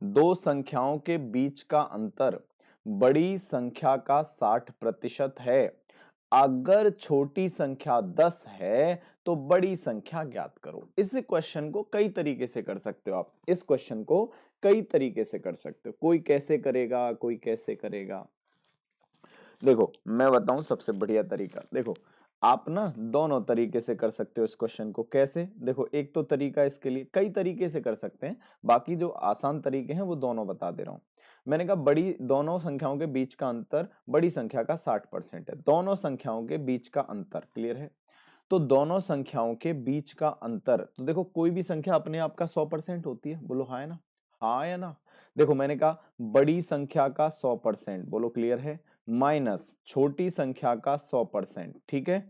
दो संख्याओं के बीच का अंतर बड़ी संख्या का 60% है। अगर छोटी संख्या 10 है तो बड़ी संख्या ज्ञात करो। इस क्वेश्चन को कई तरीके से कर सकते हो आप, इस क्वेश्चन को कई तरीके से कर सकते हो, कोई कैसे करेगा, कोई कैसे करेगा। देखो मैं बताऊं सबसे बढ़िया तरीका, देखो आप ना दोनों तरीके से कर सकते हो इस क्वेश्चन को। कैसे? देखो एक तो तरीका, इसके लिए कई तरीके से कर सकते हैं, बाकी जो आसान तरीके हैं वो दोनों बता दे रहा हूं। मैंने कहा बड़ी दोनों संख्याओं के बीच का अंतर बड़ी संख्या का 60% है। दोनों संख्याओं के बीच का अंतर, क्लियर है। तो दोनों संख्याओं के बीच का अंतर, तो देखो कोई भी संख्या अपने आप का 100% होती है, बोलो हाँ है ना? हाँ या ना? देखो मैंने कहा बड़ी संख्या का 100%, बोलो क्लियर है, माइनस छोटी संख्या का 100%, ठीक है।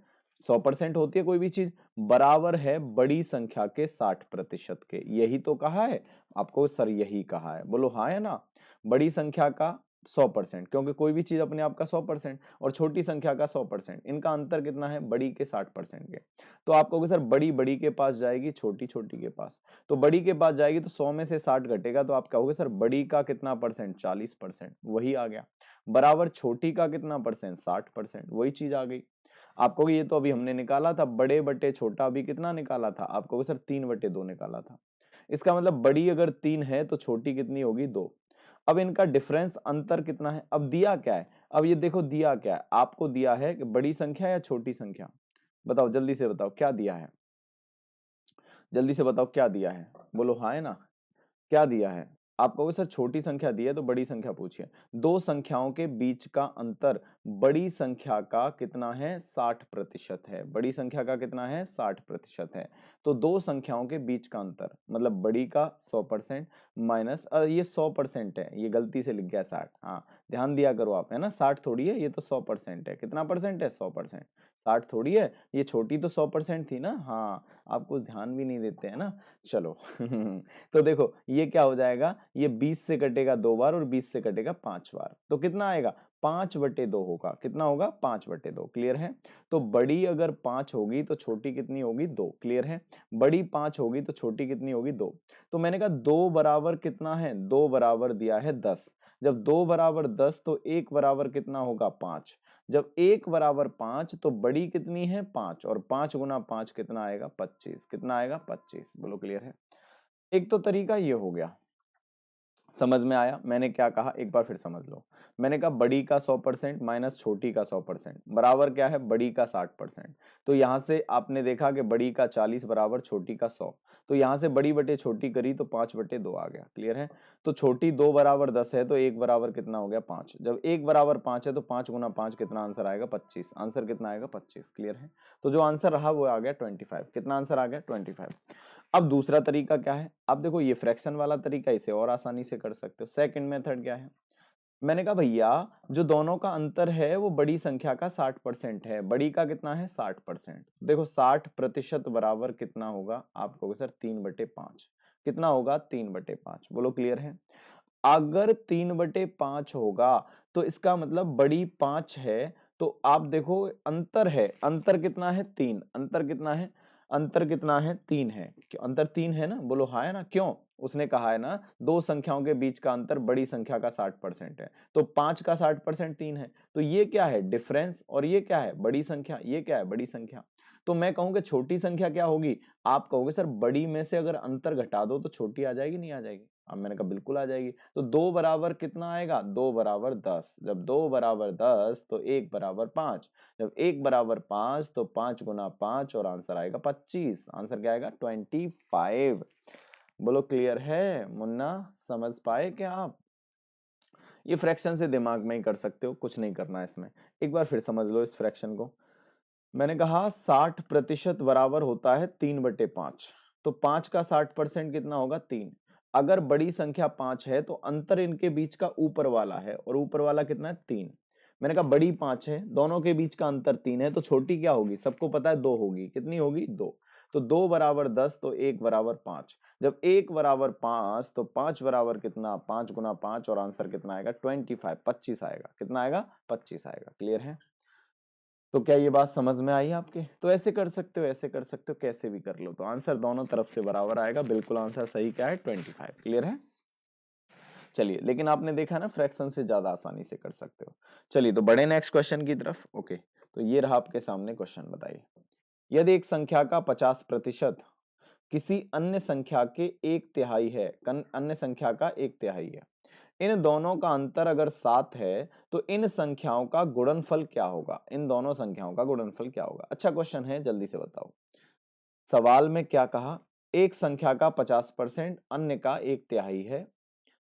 100% होती है कोई भी चीज, बराबर है बड़ी संख्या के 60% के। यही तो कहा है आपको सर, यही कहा है, बोलो हाँ या ना? बड़ी संख्या का 100%, क्योंकि कोई भी चीज अपने आप का 100% और छोटी संख्या का 100%, इनका अंतर कितना है? बड़ी के 60% के। तो आप कहोगे सर बड़ी बड़ी के पास जाएगी, छोटी छोटी के पास, तो बड़ी के पास जाएगी तो 100 में से 60 घटेगा, तो आप कहोगे सर बड़ी का कितना परसेंट? 40%, वही आ गया। बराबर छोटी का कितना परसेंट? 60%, वही चीज आ गई। आप कहोगे ये तो अभी हमने निकाला था, बड़े बटे छोटा अभी कितना निकाला था? आप कहोगे सर 3/2 निकाला था। इसका मतलब बड़ी अगर 3 है तो छोटी कितनी होगी? 2। अब इनका डिफरेंस अंतर कितना है? अब दिया क्या है? अब ये देखो दिया क्या है आपको, दिया है कि बड़ी संख्या या छोटी संख्या, बताओ जल्दी से बताओ क्या दिया है, जल्दी से बताओ क्या दिया है, बोलो हाँ है ना? क्या दिया है? आप कहोगे सर छोटी संख्या दी है तो बड़ी संख्या पूछिए। दो संख्याओं के बीच का अंतर बड़ी संख्या का कितना है? 60% है। बड़ी संख्या का कितना है? 60% है। तो दो संख्याओं के बीच का अंतर मतलब बड़ी का 100% माइनस, ये 100% है, ये गलती से लिख गया 60, हाँ ध्यान दिया करो आप, है ना, 60 थोड़ी है, ये तो 100% है। कितना परसेंट है? 100%। 60 थोड़ी है, ये छोटी तो 100% थी ना, हाँ आपको ध्यान भी नहीं देते है ना। चलो तो देखो ये क्या हो जाएगा, ये 20 से कटेगा 2 बार और 20 से कटेगा 5 बार, तो कितना आएगा? 5/2 होगा। कितना होगा? 5/2, क्लियर है। तो बड़ी अगर 5 होगी तो छोटी कितनी होगी? 2, क्लियर है। बड़ी 5 होगी तो छोटी कितनी होगी? 2। तो मैंने कहा 2 बराबर कितना है? 2 बराबर दिया है 10। जब 2 बराबर 10 तो 1 बराबर कितना होगा? 5। जब 1 बराबर 5 तो बड़ी कितनी है? 5, और 5 गुना 5 कितना आएगा? 25। कितना आएगा? 25, बोलो क्लियर है। एक तो तरीका ये हो गया, समझ में आया मैंने क्या कहा? एक बार फिर समझ लो। मैंने कहा बड़ी का 100% माइनस छोटी का 100% बराबर क्या है? बड़ी का 60%। तो यहां से आपने देखा कि बड़ी का 40 बराबर छोटी का 100, तो यहां से बड़ी बटे छोटी करी तो 5/2 आ गया, क्लियर है। तो छोटी 2 बराबर 10 है तो 1 बराबर कितना हो गया? 5। जब 1 बराबर 5 है तो 5 गुना 5 कितना आंसर आएगा? 25। आंसर कितना आएगा? 25, क्लियर है। तो जो आंसर रहा वो आ गया 25। कितना आंसर आ गया? 25। अब दूसरा तरीका क्या है? अब देखो ये फ्रैक्शन वाला तरीका, इसे और आसानी से कर सकते हो। सेकंड मेथड क्या है? मैंने कहा भैया जो दोनों का अंतर है वो बड़ी संख्या का 60% है। बड़ी का कितना है? 60%। देखो 60% बराबर कितना होगा? आप कहोगे सर 3/5। कितना होगा? 3/5। बोलो क्लियर है? अगर 3/5 होगा तो इसका मतलब बड़ी 5 है। तो आप देखो अंतर है, अंतर कितना है? 3। अंतर कितना है? अंतर कितना है? 3 है। क्यों अंतर 3 है ना? बोलो हाँ है ना? क्यों? उसने कहा है ना दो संख्याओं के बीच का अंतर बड़ी संख्या का 60% है। तो 5 का 60% 3 है। तो ये क्या है? डिफरेंस। और ये क्या है? बड़ी संख्या। ये क्या है? बड़ी संख्या। तो मैं कहूंगा छोटी संख्या क्या होगी? आप कहोगे सर बड़ी में से अगर अंतर घटा दो तो छोटी आ जाएगी, नहीं आ जाएगी? अब मैंने कहा बिल्कुल आ जाएगी। तो 2 बराबर कितना आएगा? 2 बराबर 10। जब 2 बराबर 10 तो 1 बराबर 5। जब 1 बराबर 5 तो 5 गुना 5 और आंसर आएगा 25। आंसर क्या आएगा? 25। बोलो क्लियर है? मुन्ना समझ पाए क्या आप? ये फ्रैक्शन से दिमाग में ही कर सकते हो, कुछ नहीं करना है इसमें। एक बार फिर समझ लो इस फ्रैक्शन को। मैंने कहा 60% बराबर होता है 3/5। तो 5 का 60% कितना होगा? 3। अगर बड़ी संख्या 5 है तो अंतर इनके बीच का ऊपर वाला है, और ऊपर वाला कितना है? 3। मैंने कहा बड़ी 5 है, दोनों के बीच का अंतर 3 है, तो छोटी क्या होगी? सबको पता है 2 होगी। कितनी होगी? 2। तो 2 बराबर 10 तो 1 बराबर 5। जब 1 बराबर 5 तो 5 बराबर कितना? 5 गुना 5 और आंसर कितना आएगा? 25। 25 आएगा। कितना आएगा? 25 आएगा। क्लियर है? तो क्या ये बात समझ में आई आपके? तो ऐसे कर सकते हो, ऐसे कर सकते हो, कैसे भी कर लो, तो आंसर दोनों तरफ से बराबर आएगा। बिल्कुल आंसर सही क्या है? 25। क्लियर है? चलिए, लेकिन आपने देखा ना फ्रैक्शन से ज्यादा आसानी से कर सकते हो। चलिए तो बड़े नेक्स्ट क्वेश्चन की तरफ। ओके, तो ये रहा आपके सामने क्वेश्चन। बताइए, यदि एक संख्या का 50% किसी अन्य संख्या के एक तिहाई है, अन्य संख्या का एक तिहाई है, इन दोनों का अंतर अगर 7 है तो इन संख्याओं का गुणनफल क्या होगा? इन दोनों संख्याओं का गुणनफल क्या होगा? अच्छा क्वेश्चन है, जल्दी से बताओ। सवाल में क्या कहा? एक संख्या का 50% अन्य का एक तिहाई है,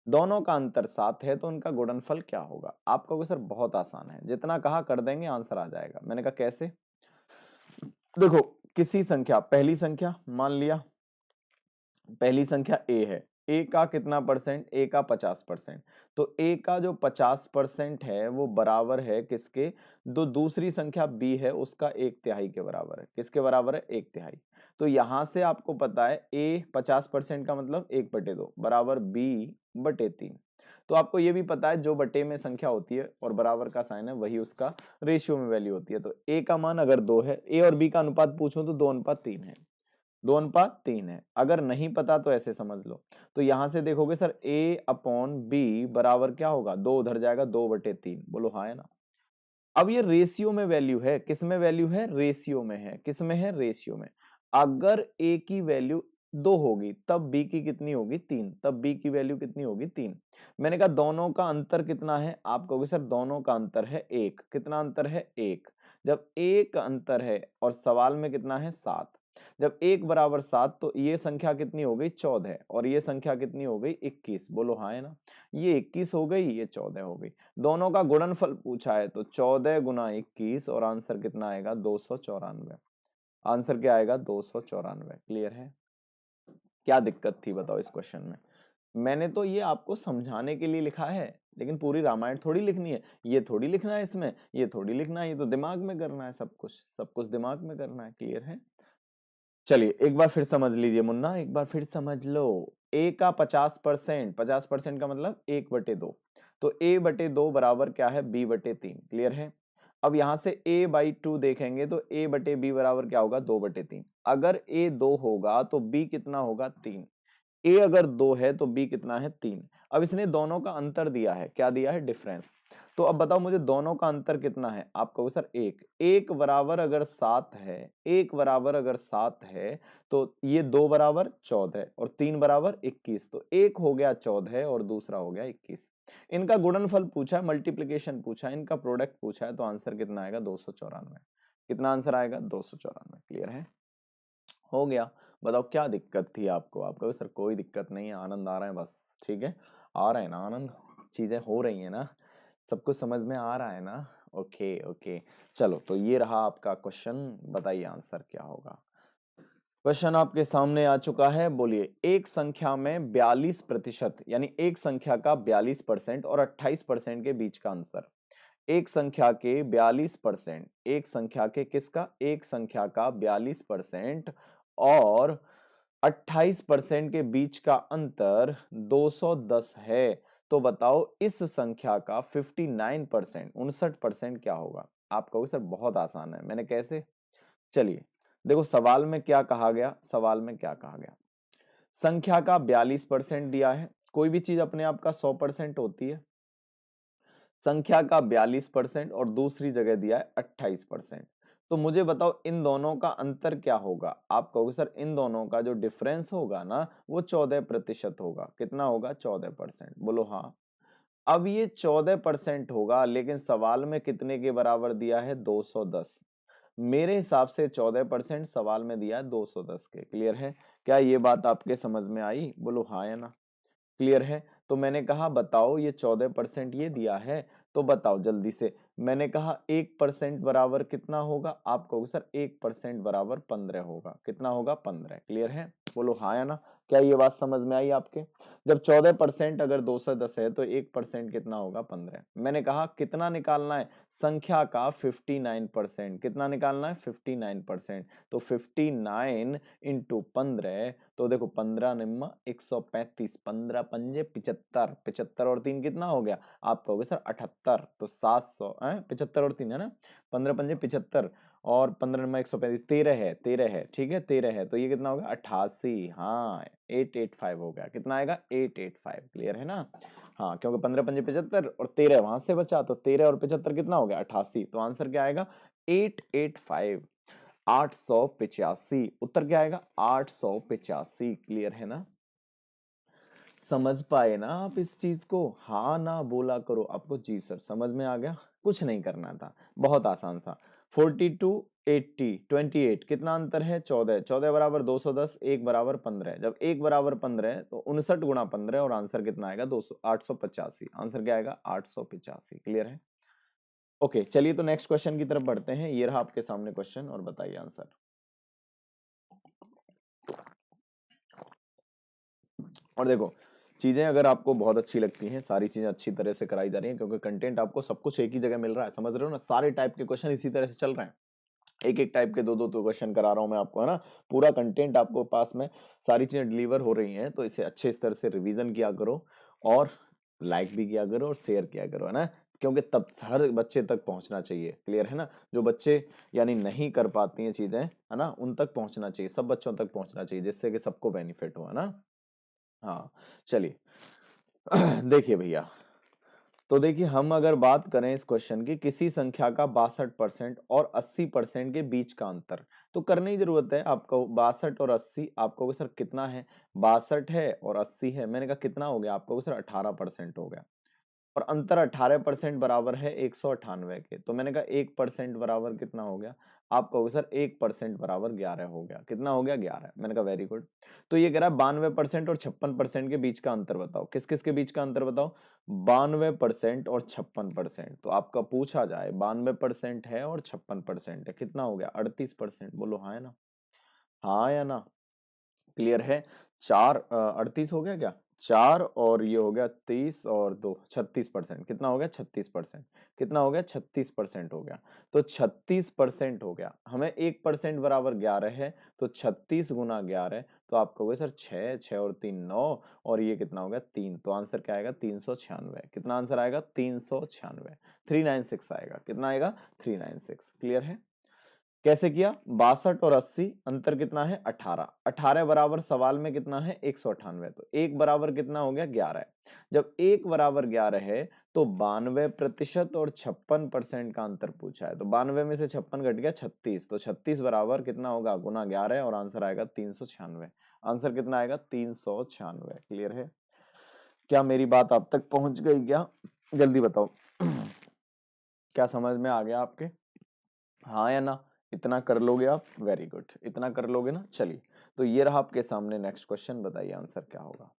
दोनों का अंतर 7 है, तो उनका गुणनफल क्या होगा? आप कहोगे सर बहुत आसान है, जितना कहा कर देंगे आंसर आ जाएगा। मैंने कहा कैसे? देखो, किसी संख्या, पहली संख्या मान लिया, पहली संख्या ए है। ए का कितना परसेंट? ए का 50%। तो ए का जो 50% है वो बराबर है किसके? दो दूसरी संख्या बी है उसका एक तिहाई के बराबर है। किसके बराबर है? एक तिहाई। तो यहां से आपको पता है ए 50% का मतलब 1/2 बराबर b/3। तो आपको ये भी पता है जो बटे में संख्या होती है और बराबर का साइन है वही उसका रेशियो में वैल्यू होती है। तो ए का मान अगर 2 है, ए और बी का अनुपात पूछो तो 2:3 है। 2:3 है। अगर नहीं पता तो ऐसे समझ लो। तो यहां से देखोगे सर a/b बराबर क्या होगा? 2 उधर जाएगा, 2/3। बोलो हाँ है ना? अब ये रेशियो में वैल्यू है। किस में वैल्यू है? रेशियो में है। किस में है? रेशियो में। अगर a की वैल्यू 2 होगी तब b की कितनी होगी? 3। तब b की वैल्यू कितनी होगी? 3। मैंने कहा दोनों का अंतर कितना है? आप कहोगे सर दोनों का अंतर है 1। कितना अंतर है? 1। जब 1 अंतर है और सवाल में कितना है? 7। जब 1 बराबर 7 तो ये संख्या कितनी हो गई? 14। और ये संख्या कितनी हो गई? 21। बोलो हाँ है ना? ये 21 हो गई, ये 14 हो गई। दोनों का गुणनफल पूछा है तो 14 गुना 21 और आंसर कितना आएगा? 294। आंसर क्या आएगा? 294। क्लियर है? क्या दिक्कत थी बताओ इस क्वेश्चन में? मैंने तो ये आपको समझाने के लिए लिखा है, लेकिन पूरी रामायण थोड़ी लिखनी है। ये थोड़ी लिखना है इसमें, ये थोड़ी लिखना है, ये तो दिमाग में करना है सब कुछ, सब कुछ दिमाग में करना है। क्लियर है? चलिए एक बार फिर समझ लीजिए मुन्ना, एक बार फिर समझ लो। ए का 50%, 50% का मतलब 1/2। तो a/2 बराबर क्या है? b/3। क्लियर है? अब यहां से a/2 देखेंगे तो a/b बराबर क्या होगा? 2/3। अगर a 2 होगा तो b कितना होगा? 3। ए अगर 2 है तो बी कितना है? 3। अब इसने दोनों का अंतर दिया है। क्या दिया है? डिफरेंस। तो अब बताओ मुझे दोनों का अंतर कितना है? आप कहोगे सर 1। 1 बराबर अगर 7 है, 1 बराबर अगर 7 है तो ये 2 बराबर 14 और 3 बराबर 21। तो एक हो गया 14 और दूसरा हो गया 21। इनका गुणनफल पूछा है, मल्टीप्लीकेशन पूछा है, इनका प्रोडक्ट पूछा है, तो आंसर कितना आएगा? 294। कितना आंसर आएगा? 294। क्लियर है? हो गया। बताओ क्या दिक्कत थी आपको? आप कहो सर कोई दिक्कत नहीं है, आनंद आ रहा है बस। ठीक है, आ रहा है ना आनंद? चीजें हो रही है ना? सब कुछ समझ में आ रहा है ना? Okay okay. चलो तो ये रहा आपका क्वेश्चन, बताइए आंसर क्या होगा। क्वेश्चन आपके सामने आ चुका है। बोलिए, एक संख्या में 42% यानी एक संख्या का 42% और 28% के बीच का अंतर। एक संख्या के 42%, एक संख्या के किसका, एक संख्या का 42% और 28% के बीच का अंतर 210 है। तो बताओ इस संख्या का 59%, 59% क्या होगा। आप कहोगे सर बहुत आसान है, मैंने कैसे। चलिए देखो, सवाल में क्या कहा गया, सवाल में क्या कहा गया, संख्या का 42% दिया है। कोई भी चीज अपने आप का 100% होती है। संख्या का 42% और दूसरी जगह दिया है 28%। तो मुझे बताओ इन दोनों का अंतर क्या होगा। आप कहोगे सर इन दोनों का जो डिफरेंस होगा ना वो 14% होगा। कितना होगा, 14%। बोलो हाँ। अब ये 14% होगा, लेकिन सवाल में कितने के बराबर दिया है, 210। मेरे हिसाब से 14% सवाल में दिया है 210 के। क्लियर है, क्या ये बात आपके समझ में आई। बोलो हाँ या ना। क्लियर है। तो मैंने कहा बताओ ये 14% ये दिया है, तो बताओ जल्दी से। मैंने कहा 1% बराबर कितना होगा। आप कहोगे सर 1% बराबर 15 होगा। कितना होगा, 15। क्लियर है, बोलो हाँ या ना। क्या ये बात समझ में आई आपके। जब 14% अगर 210 है तो 1% कितना होगा, 15। मैंने कहा कितना निकालना है, संख्या का 59%। कितना निकालना है, 59%। तो 59 इंटू 15, तो देखो 15 निम्मा 135, 15 पंजे 75, 75 और 3 कितना हो गया। आप कहोगे सर 78, तो 700 है, 75 और 3 है ना, 15 पंजे 75 और 15 निम्मा 135, 13 है, 13 है, ठीक है 13 है। तो ये कितना होगा, 88। हाँ 885 हो गया। कितना आएगा, 885। क्लियर है ना। हाँ क्योंकि 15 पंजे 75 और 13 वहां से बचा, तो 13 और 75 कितना हो गया, 88। तो आंसर क्या आएगा, 885, 885। उत्तर क्या आएगा, 885। क्लियर है ना। समझ पाए ना आप इस चीज को, हाँ ना बोला करो। आपको जी सर समझ में आ गया। कुछ नहीं करना था, बहुत आसान था। 42, 80, 28 कितना अंतर है, 14। 14 बराबर 210, एक बराबर 15। जब एक बराबर 15 तो 59 गुणा 15 और आंसर कितना आएगा, 200, 885। आंसर क्या आएगा, 885। क्लियर है। ओके चलिए, तो नेक्स्ट क्वेश्चन की तरफ बढ़ते हैं। ये रहा आपके सामने क्वेश्चन, और बताइए आंसर। और देखो, चीजें अगर आपको बहुत अच्छी लगती हैं, सारी चीजें अच्छी तरह से कराई जा रही हैं, क्योंकि कंटेंट आपको सब कुछ एक ही जगह मिल रहा है। समझ रहे हो ना, सारे टाइप के क्वेश्चन इसी तरह से चल रहे हैं। एक एक टाइप के दो दो तो क्वेश्चन करा रहा हूं मैं आपको, है ना। पूरा कंटेंट आपको पास में, सारी चीजें डिलीवर हो रही हैं, तो इसे अच्छे स्तर से रिवीजन किया करो, और लाइक भी किया करो और शेयर किया करो, है ना। क्योंकि तब हर बच्चे तक पहुंचना चाहिए। क्लियर है ना। जो बच्चे यानी नहीं कर पाती हैं चीजें, है ना, उन तक पहुंचना चाहिए, सब बच्चों तक पहुंचना चाहिए, जिससे कि सबको बेनिफिट हो, है ना। हाँ चलिए देखिए भैया, तो देखिए हम अगर बात करें इस क्वेश्चन की, किसी संख्या का 62% और 80% के बीच का अंतर, तो करने की जरूरत है आपको। 62 और 80, आपको सर कितना है, 62 है और 80 है। मैंने कहा कितना हो गया, आपको सर 18% हो गया। और अंतर 18% बराबर है 198 के। तो मैंने कहा 1% बराबर कितना हो गया। आप कहोगे सर 1% बराबर 11 हो गया। कितना हो गया, 11। मैंने कहा वेरी गुड। तो ये कह रहा है 92% और 56% के बीच का अंतर बताओ। किस किस के बीच का अंतर बताओ, 92% और 56%। तो आपका पूछा जाए 92% है और 56% है, कितना हो गया, 38%। बोलो हाँ है ना, हाँ या ना। क्लियर है। 38 हो गया क्या, 4 और ये हो गया 30 और 2, 36%। कितना हो गया, 36%। कितना हो गया, 36% हो गया। तो 36% हो गया। हमें 1% बराबर 11 है, तो 36 गुना 11, तो आप कहोगे सर 6, 6 और 3 9, और ये कितना हो गया, 3। तो आंसर क्या आएगा, 396। कितना आंसर आएगा, 396, 396 आएगा। कितना आएगा, 396। क्लियर है। कैसे किया, 62 और 80 अंतर कितना है, 18। 18 बराबर सवाल में कितना है, 198। तो एक बराबर कितना हो गया, 11 है। जब एक बराबर 11 है, तो 92% और 56% का अंतर पूछा है। तो 92 में से 56 घट गया 36, तो 36 बराबर कितना होगा, गुना 11, और आंसर आएगा 396। आंसर कितना आएगा, 396। क्लियर है। क्या मेरी बात आप तक पहुंच गई क्या, जल्दी बताओ क्या समझ में आ गया आपके, हाँ या ना। इतना कर लोगे आप, वेरी गुड, इतना कर लोगे ना। चलिए, तो ये रहा आपके सामने नेक्स्ट क्वेश्चन, बताइए आंसर क्या होगा।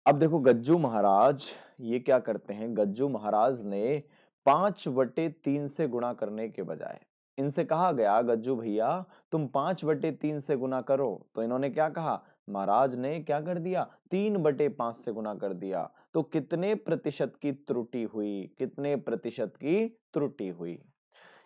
अब देखो गज्जू महाराज ये क्या करते हैं, गज्जू महाराज ने 5/3 से गुणा करने के बजाय इनसे कहा गया गज्जू भैया तुम 5/3 से गुना करो, तो इन्होंने क्या कहा, महाराज ने क्या कर दिया, 3/5 से गुना कर दिया। तो कितने प्रतिशत की त्रुटि हुई, कितने प्रतिशत की त्रुटि हुई।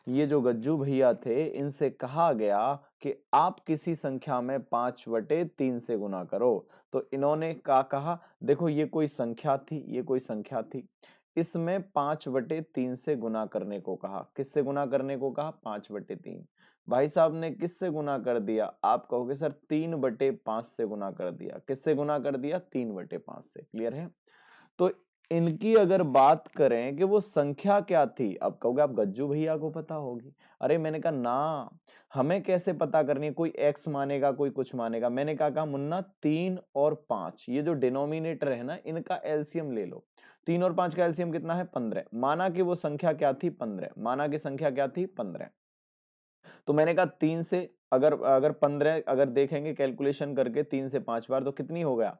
ये जो गज्जू भैया थे इनसे कहा गया कि आप किसी संख्या में 5/3 से गुना करो, तो इन्होंने क्या कहा, देखो ये कोई संख्या थी, ये कोई संख्या थी, इसमें 5/3 से गुना करने को कहा। किससे गुना करने को कहा, 5/3। भाई साहब ने किससे गुना कर दिया, आप कहोगे सर 3/5 से गुना कर दिया। किससे गुना कर दिया, 3/5 से। क्लियर है। तो इनकी अगर बात करें कि वो संख्या क्या थी, अब कहोगे आप गज्जू भैया को पता होगी। अरे मैंने कहा ना, हमें कैसे पता करनी है, कोई एक्स मानेगा कोई कुछ मानेगा। मैंने कहा मुन्ना 3 और 5 ये जो डिनोमिनेटर है ना, इनका एलसीएम ले लो। 3 और 5 का एलसीएम कितना है, 15। माना कि वो संख्या क्या थी, 15। माना कि संख्या क्या थी, 15। तो मैंने कहा 3 से अगर अगर 15 अगर देखेंगे कैलकुलेशन करके 3 से 5 बार तो कितनी हो गया।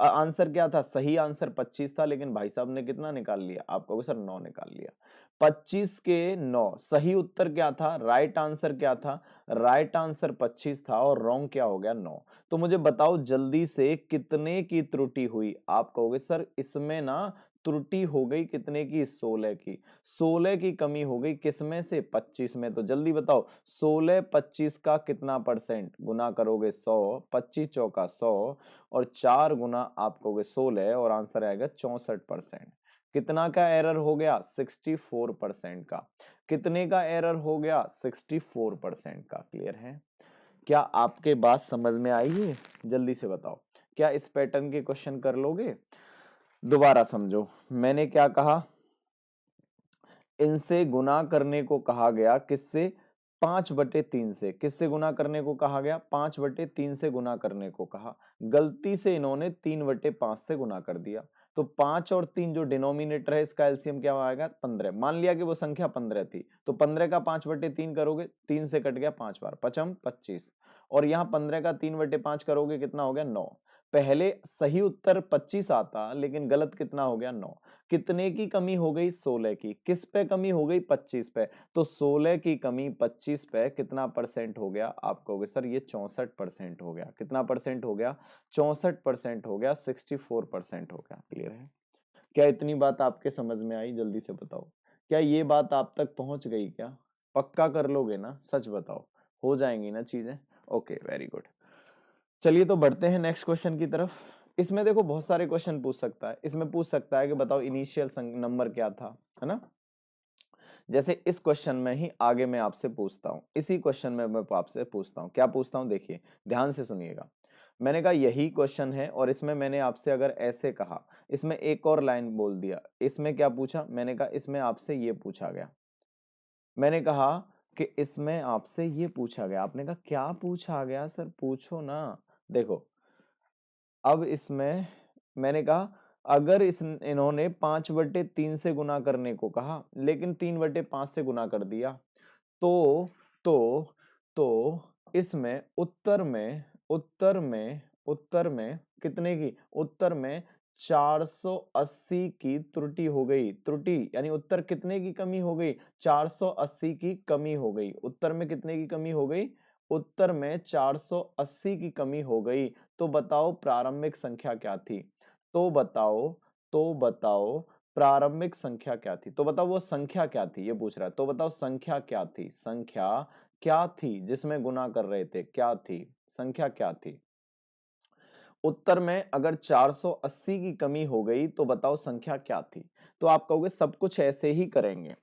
आंसर क्या था, सही आंसर 25 था, लेकिन भाई साहब ने कितना निकाल लिया, आप कहोगे सर 9 निकाल लिया। 25 के 9, सही उत्तर क्या था, राइट आंसर क्या था, राइट आंसर 25 था और रॉन्ग क्या हो गया, 9। तो मुझे बताओ जल्दी से कितने की त्रुटि हुई। आप कहोगे सर इसमें ना त्रुटि हो गई कितने की, 16 की। 16 की कमी हो गई किसमें से, 25 में। तो जल्दी बताओ 16 25 का कितना परसेंट, गुना करोगे 100, 25 चौका 100 और 4 गुना आप कहोगे 16 और आंसर आएगा 64%। कितना का एरर हो गया, 64% का। कितने का एरर हो गया, 64% का। क्लियर है। क्या आपके बात समझ में आई है, जल्दी से बताओ, क्या इस पैटर्न के क्वेश्चन कर लोगे। दोबारा समझो, मैंने क्या कहा, इनसे गुना करने को कहा गया किससे, 5/3 से। किससे गुना करने को कहा गया, 5/3 से गुना करने को कहा। गलती से इन्होंने 3/5 से गुना कर दिया। तो 5 और 3 जो डिनोमिनेटर है इसका एलसीएम क्या आएगा, 15। मान लिया कि वो संख्या 15 थी, तो 15 का 5/3 करोगे, 3 से कट गया 5 बार, पचम 25। और यहाँ 15 का 3/5 करोगे, कितना हो गया, 9। पहले सही उत्तर 25 आता, लेकिन गलत कितना हो गया, 9। कितने की कमी हो गई, 16 की। किस पे कमी हो गई, 25 पे। तो 16 की कमी 25 पे कितना परसेंट हो गया, आप कहोगे सर ये 64% हो गया। कितना परसेंट हो गया, 64% हो गया, 64% हो गया। क्लियर है। क्या इतनी बात आपके समझ में आई, जल्दी से बताओ। क्या ये बात आप तक पहुंच गई, क्या पक्का कर लोगे ना, सच बताओ, हो जाएंगी ना चीजें। Okay, very good. चलिए तो बढ़ते हैं नेक्स्ट क्वेश्चन की तरफ। इसमें देखो बहुत सारे क्वेश्चन पूछ सकता है। इसमें पूछ सकता है कि बताओ इनिशियल नंबर क्या था, है ना। जैसे इस क्वेश्चन में ही आगे मैं आपसे पूछता हूं, इसी क्वेश्चन में मैं आपसे पूछता हूं, क्या पूछता हूं, देखिए ध्यान से सुनिएगा। मैंने कहा यही क्वेश्चन है और इसमें मैंने आपसे अगर ऐसे कहा, इसमें एक और लाइन बोल दिया, इसमें क्या पूछा, मैंने कहा इसमें आपसे ये पूछा गया। मैंने कहा कि इसमें आपसे ये पूछा गया, आपने कहा क्या पूछा गया सर, पूछो ना। देखो अब इसमें मैंने कहा अगर इन्होंने 5/3 से गुना करने को कहा, लेकिन 3/5 से गुना कर दिया, तो तो तो इसमें उत्तर में कितने की, उत्तर में 480 की त्रुटि हो गई। त्रुटि यानी उत्तर कितने की कमी हो गई, 480 की कमी हो गई। उत्तर में कितने की कमी हो गई, उत्तर में 480 की कमी हो गई। तो बताओ प्रारंभिक संख्या क्या थी, तो बताओ प्रारंभिक संख्या क्या थी, तो बताओ वो संख्या क्या थी, ये पूछ रहा है। तो बताओ संख्या क्या थी, संख्या क्या थी जिसमें गुना कर रहे थे, क्या थी, संख्या क्या थी। उत्तर में अगर 480 की कमी हो गई तो बताओ संख्या क्या थी। तो आप कहोगे सब कुछ ऐसे ही करेंगे,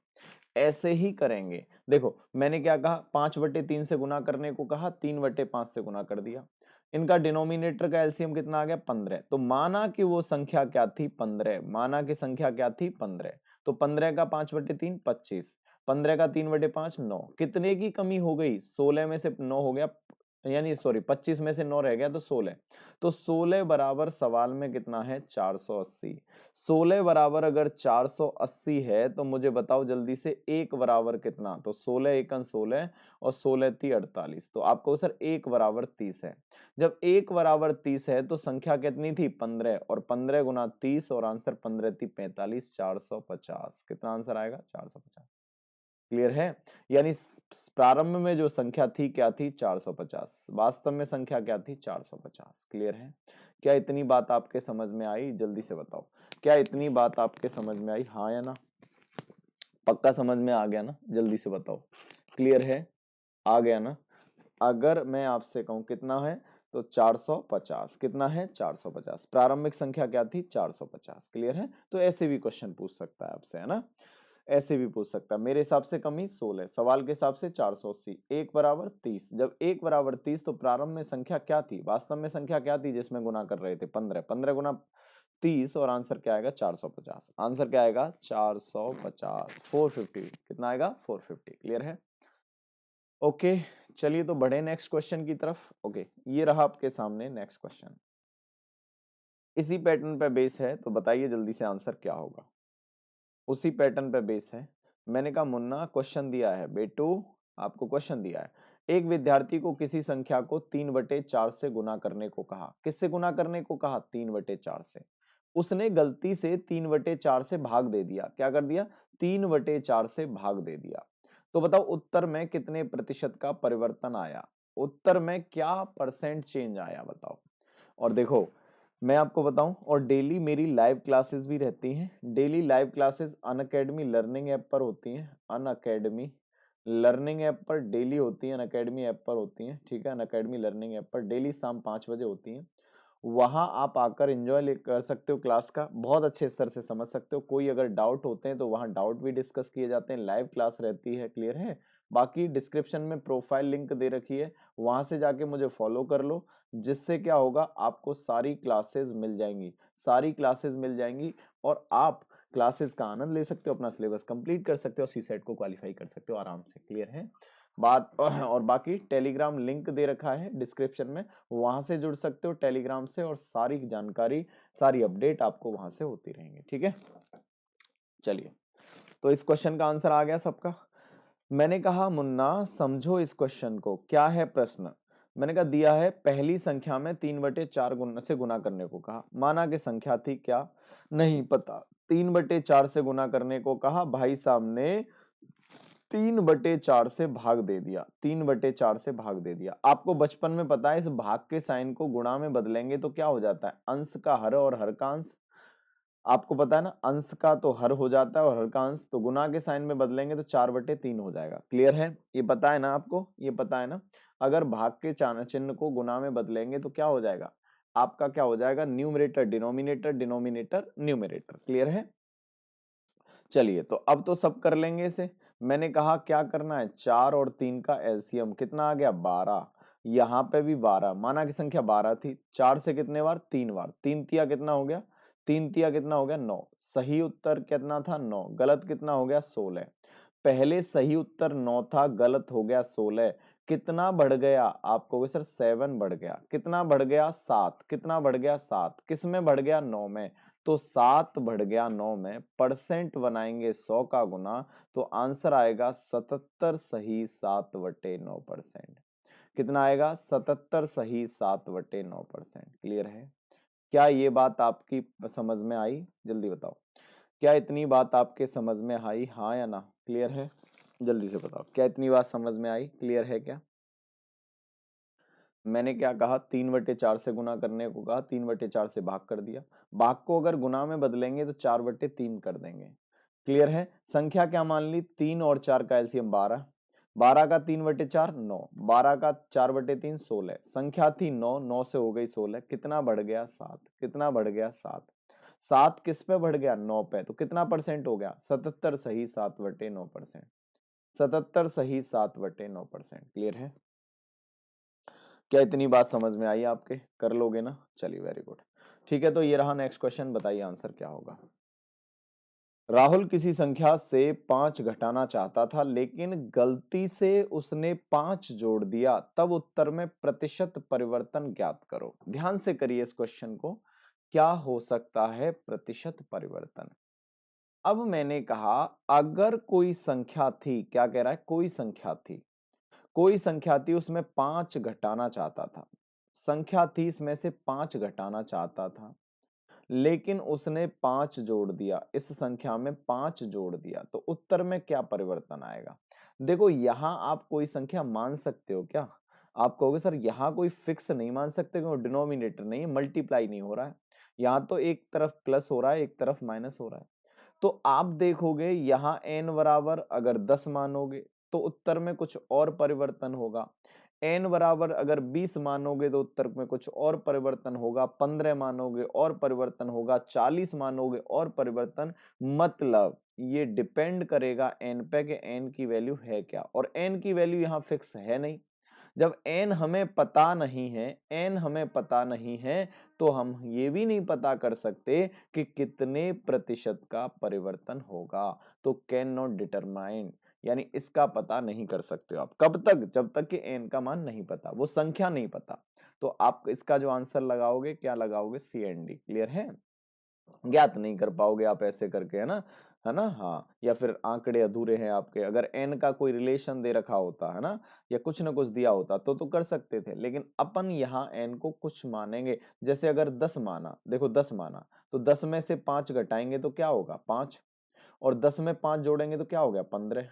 ऐसे ही करेंगे। देखो मैंने क्या कहा, 5/3 से गुना करने को कहा, 3/5 से गुना कर दिया। इनका डिनोमिनेटर का एलसीएम कितना आ गया, 15। तो माना कि वो संख्या क्या थी, 15। माना कि संख्या क्या थी, 15। तो 15 का 5/3 25, 15 का 3/5 9। कितने की कमी हो गई, 16 में से 9 हो गया, यानी सॉरी 25 में से 9 रह गया तो 16। तो 16 बराबर सवाल में कितना है, 480। 16 बराबर अगर 480 है तो मुझे बताओ जल्दी से एक बराबर कितना, तो 16 एकन 16 और 16 ती 48। तो आपको सर एक बराबर 30 है। जब एक बराबर 30 है तो संख्या कितनी थी, 15, और 15 गुना 30 और आंसर 15 ती 45, 450। कितना आंसर आएगा, 450। क्लियर है? यानी प्रारंभ में जो संख्या थी क्या थी? 450। वास्तव में संख्या क्या थी? 450। क्लियर है? क्या इतनी बात आपके समझ में आई? जल्दी से बताओ, क्या इतनी बात आपके समझ में आई? हाँ या ना? पक्का समझ में आ गया ना? जल्दी से बताओ, क्लियर है? आ गया ना? अगर मैं आपसे कहूं कितना है, तो 450। कितना है? 450। प्रारंभिक संख्या क्या थी? 450। क्लियर है? तो ऐसे भी क्वेश्चन पूछ सकता है आपसे, है ना? ऐसे भी पूछ सकता है। मेरे हिसाब से कमी 16, सवाल के हिसाब से 480, 1 बराबर 30। जब 1 बराबर 30 तो प्रारंभ में संख्या क्या थी? वास्तव में संख्या क्या थी जिसमें गुना कर रहे थे? 15। 15 गुना 30 और आंसर क्या आएगा? 450। आंसर क्या आएगा? 450। 450 कितना आएगा? 450। क्लियर है? ओके, चलिए तो बढ़े नेक्स्ट क्वेश्चन की तरफ। ओके, ये रहा आपके सामने नेक्स्ट क्वेश्चन। इसी पैटर्न पे बेस है, तो बताइए जल्दी से आंसर क्या होगा। उसी पैटर्न पे बेस है। मैंने कहा मुन्ना क्वेश्चन दिया है बेटू, आपको क्वेश्चन दिया है। एक विद्यार्थी को किसी संख्या को 3/4 से गुना करने को कहा। किससे गुना करने को कहा? 3/4 से। उसने गलती से 3/4 से भाग दे दिया। क्या कर दिया? 3/4 से भाग दे दिया। तो बताओ उत्तर में कितने प्रतिशत का परिवर्तन आया? उत्तर में क्या परसेंट चेंज आया बताओ। और देखो, मैं आपको बताऊं, और डेली मेरी लाइव क्लासेस भी रहती हैं। Daily live classes Unacademy learning app पर होती हैं। अनअकैडमी लर्निंग ऐप पर डेली होती हैं, अनअकैडमी ऐप पर होती हैं। ठीक है, अनअकैडमी लर्निंग ऐप पर डेली शाम 5 बजे होती हैं। वहां आप आकर एंजॉय कर सकते हो क्लास का, बहुत अच्छे स्तर से समझ सकते हो। कोई अगर डाउट होते हैं तो वहां डाउट भी डिस्कस किए जाते हैं। लाइव क्लास रहती है। क्लियर है? बाकी डिस्क्रिप्शन में प्रोफाइल लिंक दे रखी है, वहां से जाके मुझे फॉलो कर लो, जिससे क्या होगा, आपको सारी क्लासेस मिल जाएंगी। सारी क्लासेस मिल जाएंगी और आप क्लासेस का आनंद ले सकते हो, अपना सिलेबस कंप्लीट कर सकते हो, सीसेट को क्वालिफाई कर सकते हो आराम से। क्लियर है बात? और बाकी टेलीग्राम लिंक दे रखा है डिस्क्रिप्शन में, वहां से जुड़ सकते हो टेलीग्राम से, और सारी जानकारी, सारी अपडेट आपको वहां से होती रहेंगी। ठीक है, चलिए तो इस क्वेश्चन का आंसर आ गया सबका। मैंने कहा मुन्ना समझो इस क्वेश्चन को, क्या है प्रश्न। मैंने कहा दिया है पहली संख्या में 3/4 गुना से गुना करने को कहा। माना कि संख्या थी क्या? नहीं पता। 3/4 से गुना करने को कहा, भाई साहब ने 3/4 से भाग दे दिया। 3/4 से भाग दे दिया। आपको बचपन में पता है इस भाग के साइन को गुणा में बदलेंगे तो क्या हो जाता है? अंश का हर और हर का अंश। आपको पता है ना, अंश का तो हर हो जाता है और हर का अंश। तो गुना के साइन में बदलेंगे तो 4/3 हो जाएगा। क्लियर है? ये पता है ना आपको? ये पता है ना? अगर भाग के चिन्ह को गुना में बदलेंगे तो क्या हो जाएगा? आपका क्या हो जाएगा? Numerator denominator, denominator numerator. Clear है? चलिए तो अब तो सब कर लेंगे इसे। मैंने कहा क्या करना है? 4 और 3 का एलसीएम कितना आ गया? 12। यहाँ पे भी 12, माना की संख्या 12 थी। 4 से कितने बार? 3 बार। 3 तिया कितना हो गया? 3 तिया कितना हो गया? 9। सही उत्तर कितना था? 9। गलत कितना हो गया? 16। पहले सही उत्तर 9 था, गलत हो गया 16। कितना बढ़ गया? आप कहोगे सर 7 बढ़ गया। कितना बढ़ गया? 7। कितना बढ़ गया? 7। किस में बढ़ गया? 9 में। तो 7 बढ़ गया 9 में। परसेंट बनाएंगे 100 का गुना, तो आंसर आएगा 77 सही 7/9%। कितना आएगा? 77 सही 7/9%। क्लियर है? क्या ये बात आपकी समझ में आई? जल्दी बताओ, क्या इतनी बात आपके समझ में आई? हाँ या ना? क्लियर है? जल्दी से बताओ, क्या इतनी बात समझ में आई? क्लियर है क्या? मैंने क्या कहा? 3/4 से गुना करने को कहा, 3/4 से भाग कर दिया। भाग को अगर गुना में बदलेंगे तो 4/3 कर देंगे। क्लियर है? संख्या क्या मान ली? 3 और 4 का एलसीएम 12। 12 का 3/4 9। 12 का 4/3 16। संख्या थी 9, 9 से हो गई 16। कितना बढ़ गया? 7। कितना बढ़ गया? 7। 7 किस पे बढ़ गया? 9 पे। तो कितना परसेंट हो गया? 77 सही 7/9%। 77 सही 7/9%। क्लियर है? क्या इतनी बात समझ में आई आपके? कर लोगे ना? चलिए वेरी गुड। ठीक है, तो ये रहा नेक्स्ट क्वेश्चन, बताइए आंसर क्या होगा। राहुल किसी संख्या से 5 घटाना चाहता था, लेकिन गलती से उसने 5 जोड़ दिया। तब उत्तर में प्रतिशत परिवर्तन ज्ञात करो। ध्यान से करिए इस क्वेश्चन को। क्या हो सकता है प्रतिशत परिवर्तन? अब मैंने कहा अगर कोई संख्या थी, क्या कह रहा है? कोई संख्या थी, कोई संख्या थी, उसमें 5 घटाना चाहता था। संख्या थी, इसमें से 5 घटाना चाहता था, लेकिन उसने 5 जोड़ दिया, इस संख्या में 5 जोड़ दिया, तो उत्तर में क्या परिवर्तन आएगा? देखो यहां आप कोई संख्या मान सकते हो क्या? आप कहोगे सर यहाँ कोई फिक्स नहीं मान सकते क्योंकि डिनोमिनेटर नहीं है, मल्टीप्लाई नहीं हो रहा है। यहाँ तो एक तरफ प्लस हो रहा है, एक तरफ माइनस हो रहा है। तो आप देखोगे यहाँ n बराबर अगर 10 मानोगे तो उत्तर में कुछ और परिवर्तन होगा। n बराबर अगर 20 मानोगे तो उत्तर में कुछ और परिवर्तन होगा, 15 मानोगे और परिवर्तन होगा, 40 मानोगे और परिवर्तन। मतलब ये डिपेंड करेगा n पे कि n की वैल्यू है क्या, और n की वैल्यू यहाँ फिक्स है नहीं। जब n हमें पता नहीं है, n हमें पता नहीं है, तो हम ये भी नहीं पता कर सकते कि कितने प्रतिशत का परिवर्तन होगा। तो कैन नॉट डिटरमाइन, यानी इसका पता नहीं कर सकते हो आप। कब तक? जब तक कि n का मान नहीं पता, वो संख्या नहीं पता। तो आप इसका जो आंसर लगाओगे, क्या लगाओगे? सी एंड डी। क्लियर है? ज्ञात नहीं कर पाओगे आप ऐसे करके, है ना? हाँ, या फिर आंकड़े अधूरे हैं आपके। अगर एन का कोई रिलेशन दे रखा होता है ना, या कुछ ना कुछ दिया होता तो कर सकते थे, लेकिन अपन यहाँ एन को कुछ मानेंगे। जैसे अगर 10 माना, देखो 10 माना तो 10 में से 5 घटाएंगे तो क्या होगा? 5, और 10 में 5 जोड़ेंगे तो क्या हो गया? 15।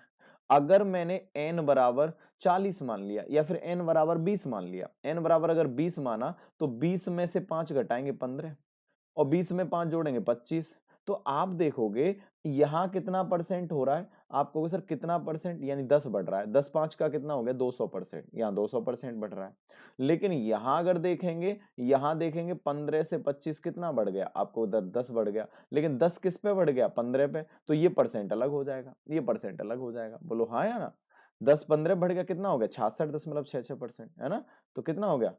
अगर मैंने n बराबर 40 मान लिया या फिर n बराबर 20 मान लिया, n बराबर अगर 20 माना तो 20 में से 5 घटाएंगे 15, और 20 में 5 जोड़ेंगे 25। तो आप देखोगे यहाँ कितना परसेंट हो रहा है? आप कहोगे सर कितना परसेंट? यानी 10 बढ़ रहा है। 10 5 का कितना हो गया? 200%। यहाँ 200% बढ़ रहा है। लेकिन यहाँ अगर देखेंगे, यहाँ देखेंगे 15 से 25 कितना बढ़ गया? आपको उधर 10 बढ़ गया, लेकिन 10 किस पे बढ़ गया? 15 पे। तो ये परसेंट अलग हो जाएगा, ये परसेंट अलग हो जाएगा। बोलो हाँ या ना? 10 15 बढ़ गया, कितना हो गया? 66.66%, है ना? तो कितना हो गया?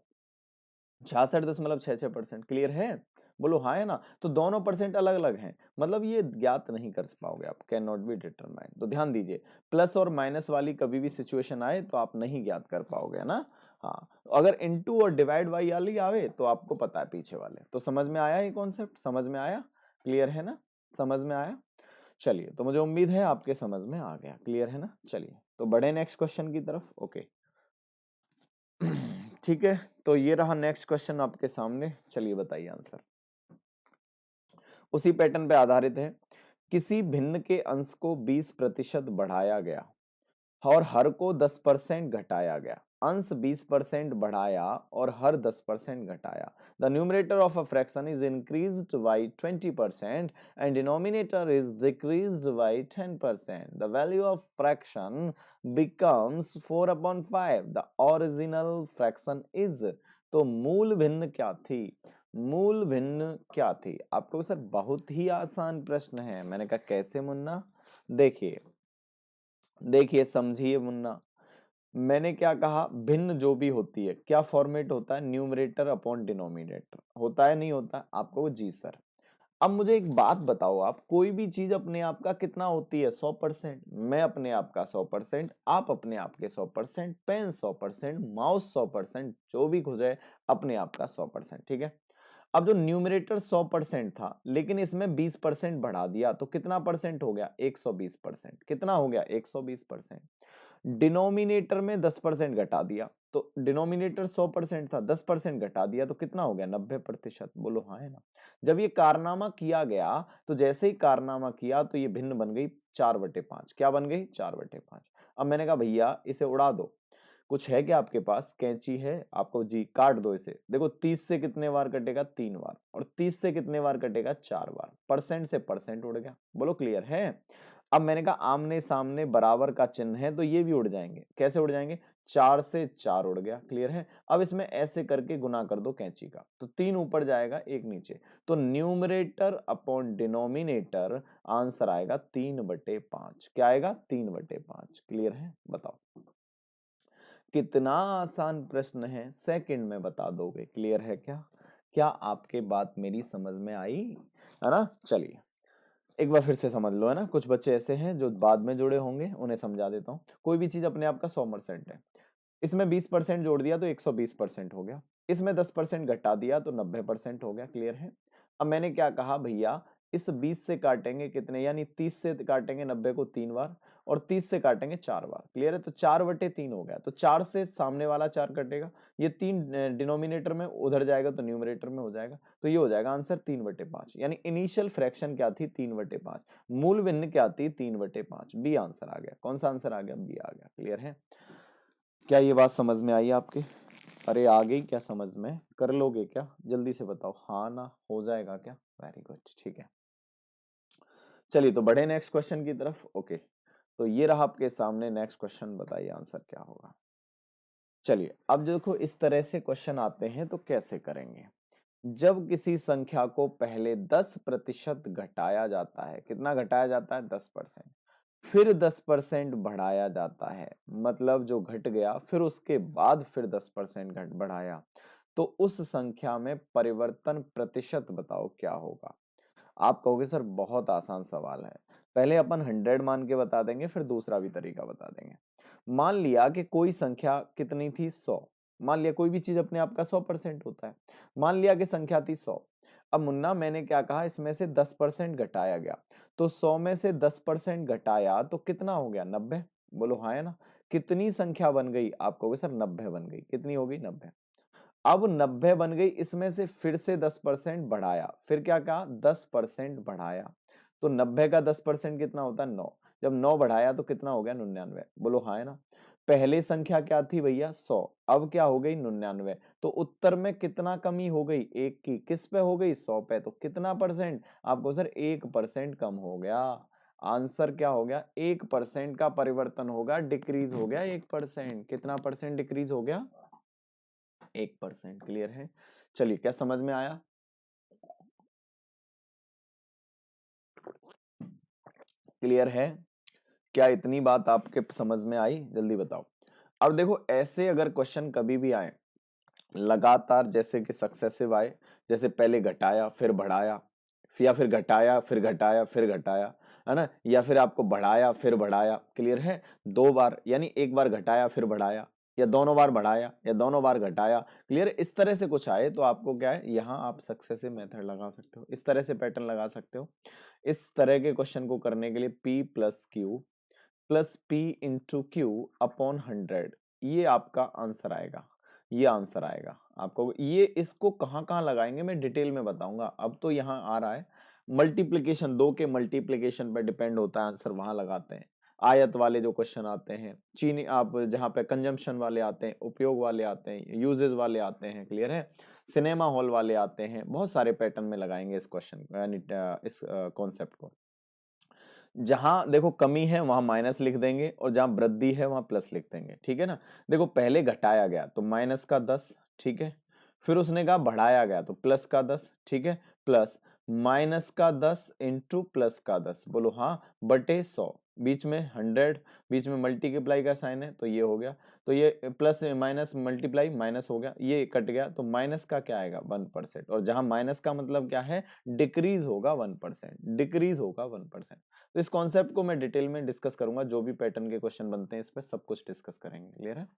66.66%। क्लियर है? बोलो हाँ है ना? तो दोनों परसेंट अलग अलग हैं, मतलब ये ज्ञात नहीं कर पाओगे आप। Can not be determined. तो ध्यान दीजिए, प्लस और माइनस वाली कभी भी सिचुएशन आए तो आप नहीं ज्ञात कर पाओगे, है ना? हाँ, अगर इनटू और डिवाइड बाई वाली आवे तो आपको पता है पीछे वाले। तो समझ में आया ये कॉन्सेप्ट? समझ में आया? क्लियर है ना? समझ में आया? चलिए, तो मुझे उम्मीद है आपके समझ में आ गया। क्लियर है ना? चलिए तो बढ़े नेक्स्ट क्वेश्चन की तरफ। ओके ठीक है, तो ये रहा नेक्स्ट क्वेश्चन आपके सामने। चलिए बताइए आंसर। उसी पैटर्न पे आधारित है। किसी भिन्न के अंश को 20% बढ़ाया गया और हर को 10% घटाया गया। अंश 20% बढ़ाया और हर 10% घटाया। The numerator of a fraction is increased by 20% and denominator is decreased by 10%। The value of fraction becomes 4/5। The original fraction is. तो मूल भिन्न क्या थी? मूल भिन्न क्या थी? आपको सर बहुत ही आसान प्रश्न है। मैंने कहा कैसे मुन्ना? देखिए देखिए समझिए मुन्ना, मैंने क्या कहा? भिन्न जो भी होती है, क्या फॉर्मेट होता है? न्यूमरेटर अपॉन डिनोमिनेटर होता है, नहीं होता? आपको जी सर। अब मुझे एक बात बताओ, आप कोई भी चीज अपने आप का कितना होती है? 100%। मैं अपने आप का 100%, आप अपने आप के 100%, पेन 100%, माउस 100%, जो भी हो जाए अपने आप का 100%। ठीक है, अब जो न्यूमरेटर 100% था, लेकिन इसमें 20% बढ़ा दिया तो कितना परसेंट हो गया? 120%। कितना हो गया? 120%। डिनोमिनेटर में 10% घटा दिया, तो डिनोमिनेटर 100% था, 10% घटा दिया तो कितना हो गया? 90%। बोलो हाँ है ना? जब ये कारनामा किया गया, तो जैसे ही कारनामा किया तो ये भिन्न बन गई 4/5। क्या बन गई? 4/5। अब मैंने कहा भैया इसे उड़ा दो। कुछ है क्या आपके पास? कैंची है? आपको जी काट दो इसे। देखो 30 से कितने बार कटेगा? 3 बार। और 30 से कितने बार कटेगा? 4 बार। परसेंट से परसेंट उड़ गया। बोलो क्लियर है? अब मैंने कहा आमने सामने बराबर का चिन्ह है तो ये भी उड़ जाएंगे। कैसे उड़ जाएंगे? 4 से 4 उड़ गया। क्लियर है? अब इसमें ऐसे करके गुना कर दो कैंची का, तो 3 ऊपर जाएगा 1 नीचे। तो न्यूमरेटर अपॉन डिनोमिनेटर आंसर आएगा 3/5। क्या आएगा? 3/5। क्लियर है? बताओ कितना आसान प्रश्न है, सेकंड में बता दोगे। क्लियर है क्या? क्या आपके बात मेरी समझ में आई, है ना? चलिए एक बार फिर से समझ लो, है ना? कुछ बच्चे ऐसे हैं जो बाद में जुड़े होंगे, उन्हें समझा देता हूँ। कोई भी चीज अपने आप का 100% है, इसमें 20% जोड़ दिया तो 120% हो गया, इसमें 10% घटा दिया तो 90% हो गया। क्लियर है? अब मैंने क्या कहा भैया, इस 20 से काटेंगे कितने, यानी 30 से काटेंगे 90 को 3 बार, और 30 से काटेंगे 4 बार। क्लियर है? तो 4/3 हो गया। तो 4 से सामने वाला 4 कटेगा, ये 3 डिनोमिनेटर में उधर जाएगा तो न्यूमरेटर में हो जाएगा। तो ये हो जाएगा आंसर 3/5। यानी इनिशियल फ्रैक्शन क्या थी? 3/5। मूल भिन्न क्या थी? 3/5। बी आंसर आ गया। कौन सा आंसर आ गया? बी आ गया। क्लियर है? क्या ये बात समझ में आई आपके? अरे आ गई क्या समझ में? कर लोगे क्या? जल्दी से बताओ, हाँ ना? हो जाएगा क्या? वेरी गुड, ठीक है। चलिए तो बढ़े नेक्स्ट क्वेश्चन की तरफ। ओके, तो ये रहा आपके सामने नेक्स्ट क्वेश्चन, बताइए आंसर क्या होगा। चलिए अब देखो इस तरह से क्वेश्चन आते हैं तो कैसे करेंगे। जब किसी संख्या को पहले 10% घटाया जाता है, कितना घटाया जाता है? 10%। फिर 10% बढ़ाया जाता है, मतलब जो घट गया फिर उसके बाद फिर 10% घट बढ़ाया, तो उस संख्या में परिवर्तन प्रतिशत बताओ क्या होगा। आप कहोगे सर बहुत आसान सवाल है, पहले अपन 100 मान के बता देंगे, फिर दूसरा भी तरीका बता देंगे। मान लिया कि कोई संख्या कितनी थी? 100। मान लिया कोई भी चीज अपने आप का 100% होता है। मान लिया कि संख्या थी 100। अब मुन्ना मैंने क्या कहा, इसमें से 10% घटाया गया, तो 100 में से 10% घटाया तो कितना हो गया? 90। बोलो हाँ है ना? कितनी संख्या बन गई? आप कहोगे सर 90 बन गई। कितनी होगी? 90। अब 90 बन गई, इसमें से फिर से 10% बढ़ाया, फिर क्या कहा? 10% बढ़ाया, तो 90 का 10% कितना होता है? 9। जब 9 बढ़ाया तो कितना हो गया? 99। बोलो हाँ है ना? पहले संख्या क्या थी भैया? 100। अब क्या हो गई? 99। तो उत्तर में कितना कमी हो गई? 1 की। किस पे हो गई? 100 पे। तो कितना परसेंट? आपको सर 1% कम हो गया। आंसर क्या हो गया? 1% का परिवर्तन होगा, डिक्रीज हो गया 1%। कितना परसेंट डिक्रीज हो गया? 1%। क्लियर है? चलिए क्या समझ में आया? क्लियर है? क्या इतनी बात आपके समझ में आई? जल्दी बताओ। अब देखो ऐसे अगर क्वेश्चन कभी भी आए लगातार, जैसे कि सक्सेसिव आए, जैसे पहले घटाया फिर बढ़ाया, या फिर घटाया फिर घटाया फिर घटाया, है ना? या फिर आपको बढ़ाया फिर बढ़ाया। क्लियर है? 2 बार, यानी एक बार घटाया फिर बढ़ाया, या दोनों बार बढ़ाया या दोनों बार घटाया। क्लियर? इस तरह से कुछ आए तो आपको क्या है, यहाँ आप सक्सेसिव मेथड लगा सकते हो, इस तरह से पैटर्न लगा सकते हो। इस तरह के क्वेश्चन को करने के लिए P+Q+P×Q/100, ये आपका आंसर आएगा। ये आंसर आएगा आपको। ये इसको कहाँ कहाँ लगाएंगे मैं डिटेल में बताऊंगा। अब तो यहाँ आ रहा है मल्टीप्लीकेशन, 2 के मल्टीप्लीकेशन पर डिपेंड होता है आंसर, वहां लगाते हैं। आयत वाले जो क्वेश्चन आते हैं, चीनी आप जहाँ पे कंजम्पशन वाले आते हैं, उपयोग वाले आते हैं, यूजेज वाले आते हैं। क्लियर है? सिनेमा हॉल वाले आते हैं। बहुत सारे पैटर्न में लगाएंगे इस क्वेश्चन यानी इस कॉन्सेप्ट को। जहां देखो कमी है वहां माइनस लिख देंगे, और जहां वृद्धि है वहां प्लस लिख देंगे। ठीक है ना? देखो पहले घटाया गया तो माइनस का 10। ठीक है? फिर उसने कहा बढ़ाया गया तो प्लस का 10। ठीक है? प्लस माइनस का 10 इंटू प्लस का 10। बोलो हाँ, बटे 100। बीच में 100, बीच में मल्टीप्लाई का साइन है तो ये हो गया। तो ये प्लस माइनस मल्टीप्लाई माइनस हो गया, ये कट गया, तो माइनस का क्या आएगा? 1%। और जहां माइनस का मतलब क्या है? डिक्रीज होगा 1%। डिक्रीज होगा 1%। तो इस कॉन्सेप्ट को मैं डिटेल में डिस्कस करूंगा, जो भी पैटर्न के क्वेश्चन बनते हैं इस पे सब कुछ डिस्कस करेंगे। क्लियर है?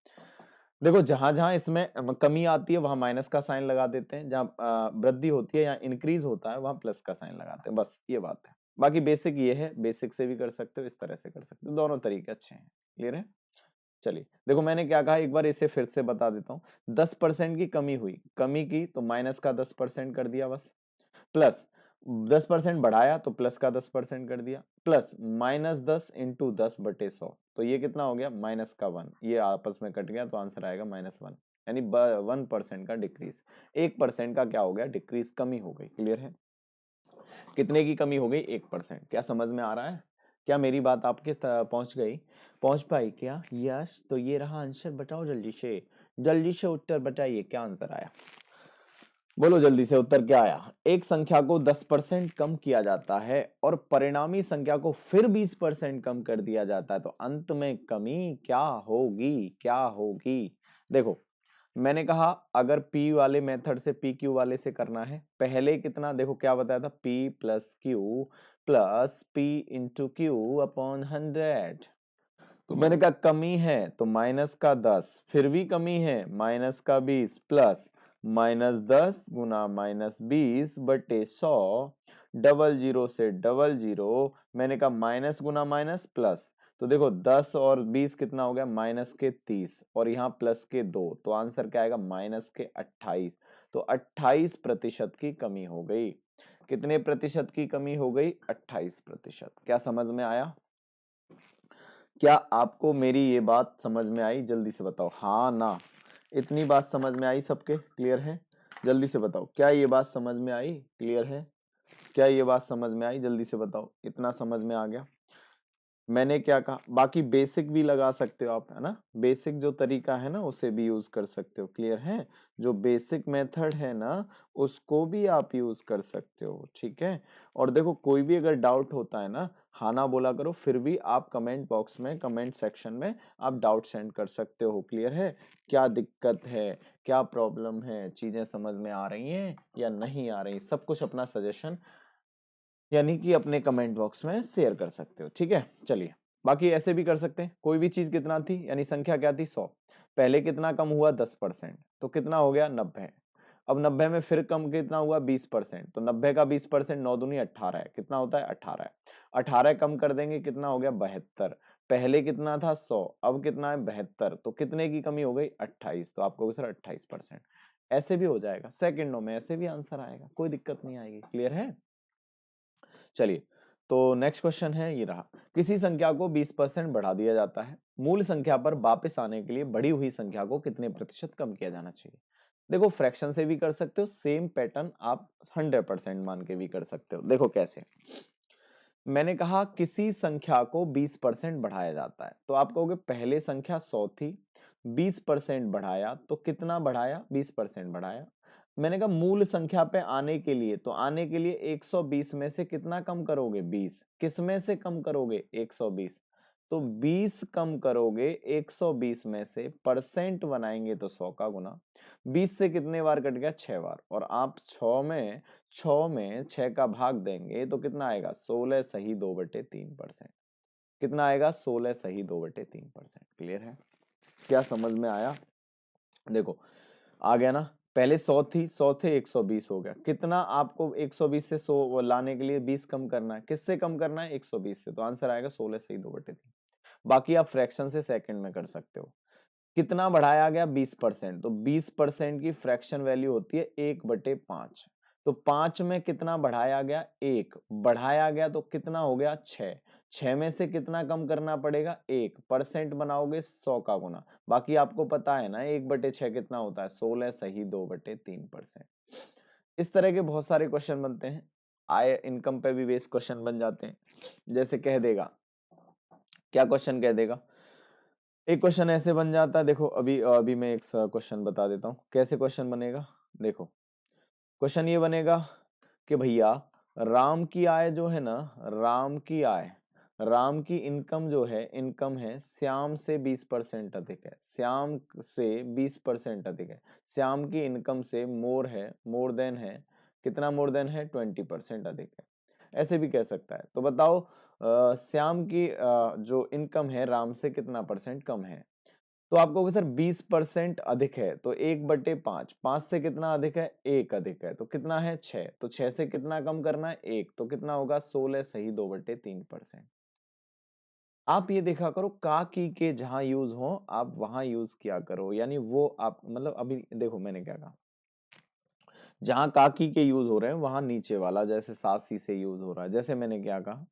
देखो जहां जहां इसमें कमी आती है वहां माइनस का साइन लगा देते हैं, जहां वृद्धि होती है या इंक्रीज होता है वहां प्लस का साइन लगाते हैं। बस ये बात है। बाकी बेसिक ये है, बेसिक से भी कर सकते हो, इस तरह से कर सकते हो, दोनों तरीके अच्छे हैं। क्लियर है? चलिए देखो मैंने क्या कहा, एक बार इसे फिर से बता देता हूँ। 10% की कमी हुई, कमी की तो माइनस का 10% कर दिया बस, प्लस 10% बढ़ाया तो प्लस का 10% कर दिया, प्लस -10 × 10 × 100, तो ये कितना हो गया? माइनस का 1। ये आपस में कट गया तो आंसर आएगा -1। यानी 1% का डिक्रीज, 1% का क्या हो गया? डिक्रीज, कमी हो गई। क्लियर है? कितने की कमी हो गई? 1%। क्या समझ में आ रहा है? क्या मेरी बात आपके पहुंच गई? पहुंच पाई क्या? यस। तो ये रहा आंसर, बताओ जल्दी से, जल्दी से उत्तर बताइए क्या आंसर आया। बोलो जल्दी से उत्तर क्या आया। एक संख्या को 10% कम किया जाता है और परिणामी संख्या को फिर 20% कम कर दिया जाता है, तो अंत में कमी क्या होगी? क्या होगी? देखो मैंने कहा अगर P वाले मेथड से PQ वाले से करना है, पहले कितना देखो क्या बताया था, P+Q+P×Q/100। तो मैंने कहा कमी है तो माइनस का 10, फिर भी कमी है माइनस का 20, प्लस -10 गुना -20/100, डबल जीरो से डबल जीरो, मैंने कहा माइनस गुना माइनस प्लस, तो देखो 10 और 20 कितना हो गया, माइनस के 30 और यहाँ प्लस के 2, तो आंसर क्या आएगा, माइनस के 28। तो 28% की कमी हो गई। कितने प्रतिशत की कमी हो गई, 28%। क्या समझ में आया? क्या आपको मेरी ये बात समझ में आई? जल्दी से बताओ हाँ ना। इतनी बात समझ में आई सबके? क्लियर है? जल्दी से बताओ, क्या ये बात समझ में आई? क्लियर है? क्या ये बात समझ में आई? जल्दी से बताओ, इतना समझ में आ गया? मैंने क्या कहा, बाकी बेसिक भी लगा सकते हो आप, है ना। बेसिक जो तरीका है ना उसे भी यूज कर सकते हो। क्लियर है? जो बेसिक मेथड है ना उसको भी आप यूज कर सकते हो। ठीक है। और देखो कोई भी अगर डाउट होता है ना, हाँ ना बोला करो, फिर भी आप कमेंट बॉक्स में, कमेंट सेक्शन में आप डाउट सेंड कर सकते हो। क्लियर है? क्या दिक्कत है, क्या प्रॉब्लम है, चीजें समझ में आ रही हैं या नहीं आ रही, सब कुछ अपना सजेशन यानी कि अपने कमेंट बॉक्स में शेयर कर सकते हो। ठीक है, चलिए। बाकी ऐसे भी कर सकते हैं, कोई भी चीज कितना थी, यानी संख्या क्या थी, 100। पहले कितना कम हुआ, 10%, तो कितना हो गया, 90। अब 90 में फिर कम कितना हुआ, 20%, तो 90 का 20%, 9 दूनी 18 है, कितना होता है, 18 है। 18 कम कर देंगे, कितना हो गया, 72। पहले कितना था, 100, अब कितना है, 72, तो कितने की कमी हो गई, 28। तो आपको सर 28%। ऐसे भी हो जाएगा, सेकंडों में ऐसे भी आंसर आएगा, कोई दिक्कत नहीं आएगी। क्लियर है? चलिए, तो नेक्स्ट क्वेश्चन है ये रहा। किसी संख्या को 20% बढ़ा दिया जाता है, मूल संख्या पर वापस आने के लिए बढ़ी हुई संख्या को कितने प्रतिशत कम किया जाना चाहिए? देखो फ्रैक्शन से भी कर सकते हो, सेम पैटर्न आप 100% मान के भी कर सकते हो। देखो कैसे, मैंने कहा किसी संख्या को 20% बढ़ाया जाता है, तो आप कहोगे पहले संख्या 100 थी, 20% बढ़ाया तो कितना बढ़ाया, 20% बढ़ाया। मैंने कहा मूल संख्या पे आने के लिए, तो आने के लिए 120 में से कितना कम करोगे, 20। किस में से कम करोगे, 120। तो 20 कम करोगे 120 में से, परसेंट बनाएंगे तो 100 का गुना। 20 से कितने बार कट गया, 6 बार, और आप 6 का भाग देंगे तो कितना आएगा, 16 सही 2/3%। कितना आएगा, 16 सही 2/3%। क्लियर है? क्या समझ में आया? देखो आ गया ना। पहले 100 थी, 100 थे, 120 हो गया। कितना आपको 120 से 100 लाने के लिए 20 कम करना है, किससे कम करना है, 120 से, तो आंसर आएगा 16 सही 2/3। बाकी आप फ्रैक्शन से सेकंड में कर सकते हो। कितना बढ़ाया गया, 20%, तो 20% की फ्रैक्शन वैल्यू होती है 1/5। तो 5 में कितना बढ़ाया गया, 1 बढ़ाया गया, तो कितना हो गया, 6। 6 में से कितना कम करना पड़ेगा, 1 परसेंट बनाओगे 100 का गुना। बाकी आपको पता है ना 1/6 कितना होता है, 16 सही 2/3%। इस तरह के बहुत सारे क्वेश्चन बनते हैं। आय इनकम पे भी बेस क्वेश्चन बन जाते हैं। जैसे कह देगा, क्या क्वेश्चन कह देगा, एक क्वेश्चन ऐसे बन जाता है। देखो अभी अभी मैं एक क्वेश्चन बता देता हूँ कैसे क्वेश्चन बनेगा। देखो क्वेश्चन ये बनेगा कि भैया राम की आय जो है ना, राम की आय, राम की इनकम जो है, इनकम है श्याम से 20% अधिक है, श्याम से 20% अधिक है। श्याम की इनकम से मोर है, मोर देन है, कितना मोर देन है, 20% अधिक है। ऐसे भी कह सकता है। तो बताओ श्याम की जो इनकम है राम से कितना परसेंट कम है। तो आप कहोगे सर 20% अधिक है, तो 1/5, 5 से कितना अधिक है, 1 अधिक है, तो कितना है, 6। तो 6 से कितना कम करना है, 1, तो कितना होगा, 16 सही 2/3%। आप ये देखा करो का की के जहां यूज हो आप वहां यूज किया करो, यानी वो आप मतलब अभी देखो मैंने क्या कहा, जहां काकी के यूज हो रहे हैं वहां नीचे वाला, जैसे सासी से यूज हो रहा है। जैसे मैंने क्या कहा,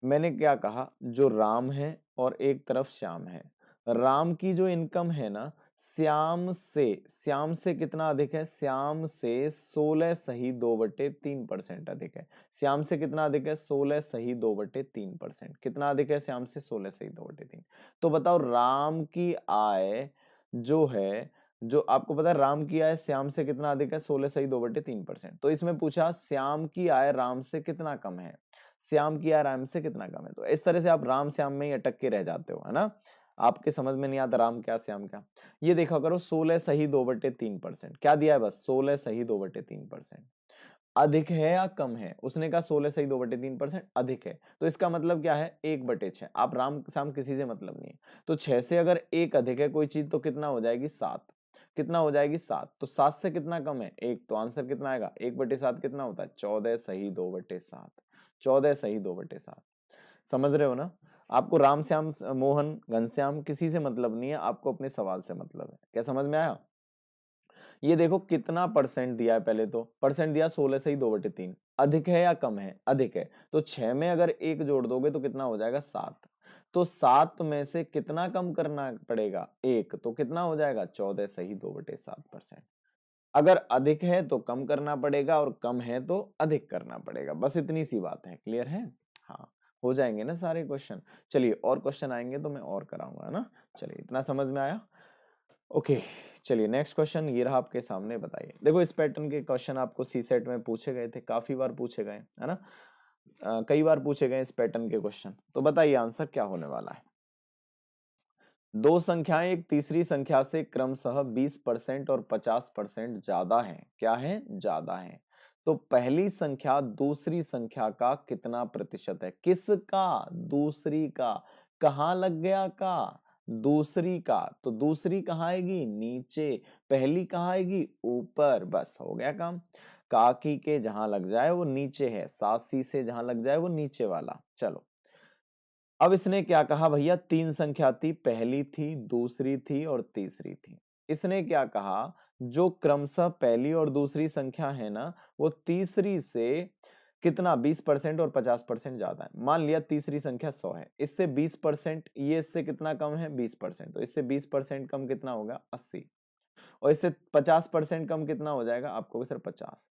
मैंने क्या कहा, जो राम है और एक तरफ श्याम है, राम की जो इनकम है ना, श्याम से कितना अधिक है, श्याम से 16 सही 2/3% अधिक है। श्याम से कितना अधिक है, 16 सही 2/3%। कितना अधिक है, श्याम से 16 सही 2/3। तो बताओ राम की आय जो है, जो आपको पता है राम की आय श्याम से कितना अधिक है, 16 सही 2/3%। तो इसमें पूछा श्याम की आय राम से कितना कम है, श्याम की आय राम से कितना कम है। तो इस तरह से आप राम श्याम में ही अटक के रह जाते हो, है ना। आपके समझ में नहीं आता राम क्या श्याम क्या। ये देखा करो 16 सही 2/3%, क्या दिया है, बस 16 सही 2/3%। अधिक है या कम है, उसने कहा 16 सही 2/3% अधिक है, तो इसका मतलब क्या है, 1/6। आप राम श्याम किसी से मतलब नहीं है, तो 6 से अगर 1 अधिक है कोई चीज तो कितना हो जाएगी, 7। कितना हो जाएगी, 7। तो 7 से कितना कम है, 1, तो आंसर कितना आएगा, 1/7 कितना होता है, 14 सही 2/7। 14 सही 2/7। समझ रहे हो ना। आपको राम श्याम मोहन घनश्याम किसी से मतलब नहीं है, आपको अपने सवाल से मतलब है। क्या समझ में आया? ये देखो कितना परसेंट दिया है, पहले तो परसेंट दिया 16 से ही 2/3। अधिक है या कम है? अधिक है। तो 6 में अगर 1 जोड़ दोगे तो कितना हो जाएगा? 7। तो 7 में से कितना कम करना पड़ेगा? 1। तो कितना हो जाएगा? 14 सही 2/7%। अगर अधिक है तो कम करना पड़ेगा और कम है तो अधिक करना पड़ेगा। बस इतनी सी बात है। क्लियर है? हाँ, हो जाएंगे ना सारे क्वेश्चन। चलिए और क्वेश्चन आएंगे तो मैं और कराऊंगा, है ना। चलिए इतना समझ में आया। ओके, चलिए नेक्स्ट क्वेश्चन ये रहा आपके सामने। बताइए, देखो इस पैटर्न के क्वेश्चन आपको सी सेट में पूछे गए थे, काफी बार पूछे गए, है ना। कई बार पूछे गए इस पैटर्न के क्वेश्चन। तो बताइए आंसर क्या होने वाला है। दो संख्याएं एक तीसरी संख्या से क्रमशः 20% और 50% ज्यादा हैं। क्या है? ज्यादा हैं। तो पहली संख्या दूसरी संख्या का कितना प्रतिशत है? किसका? दूसरी का। कहाँ लग गया का? दूसरी का। तो दूसरी कहाँ आएगी? नीचे। पहली कहाँ आएगी? ऊपर। बस हो गया काम। काकी के जहां लग जाए वो नीचे है, सासी से जहां लग जाए वो नीचे वाला। चलो, अब इसने क्या कहा भैया? तीन संख्या थी, पहली थी, दूसरी थी और तीसरी थी। इसने क्या कहा? जो क्रमशः पहली और दूसरी संख्या है ना, वो तीसरी से कितना 20% और 50% ज्यादा है। मान लिया तीसरी संख्या 100 है, इससे 20%, ये इससे कितना कम है? 20%। तो इससे 20% कम कितना होगा? 80। और इससे 50% कम कितना हो जाएगा? आपको सिर्फ 50।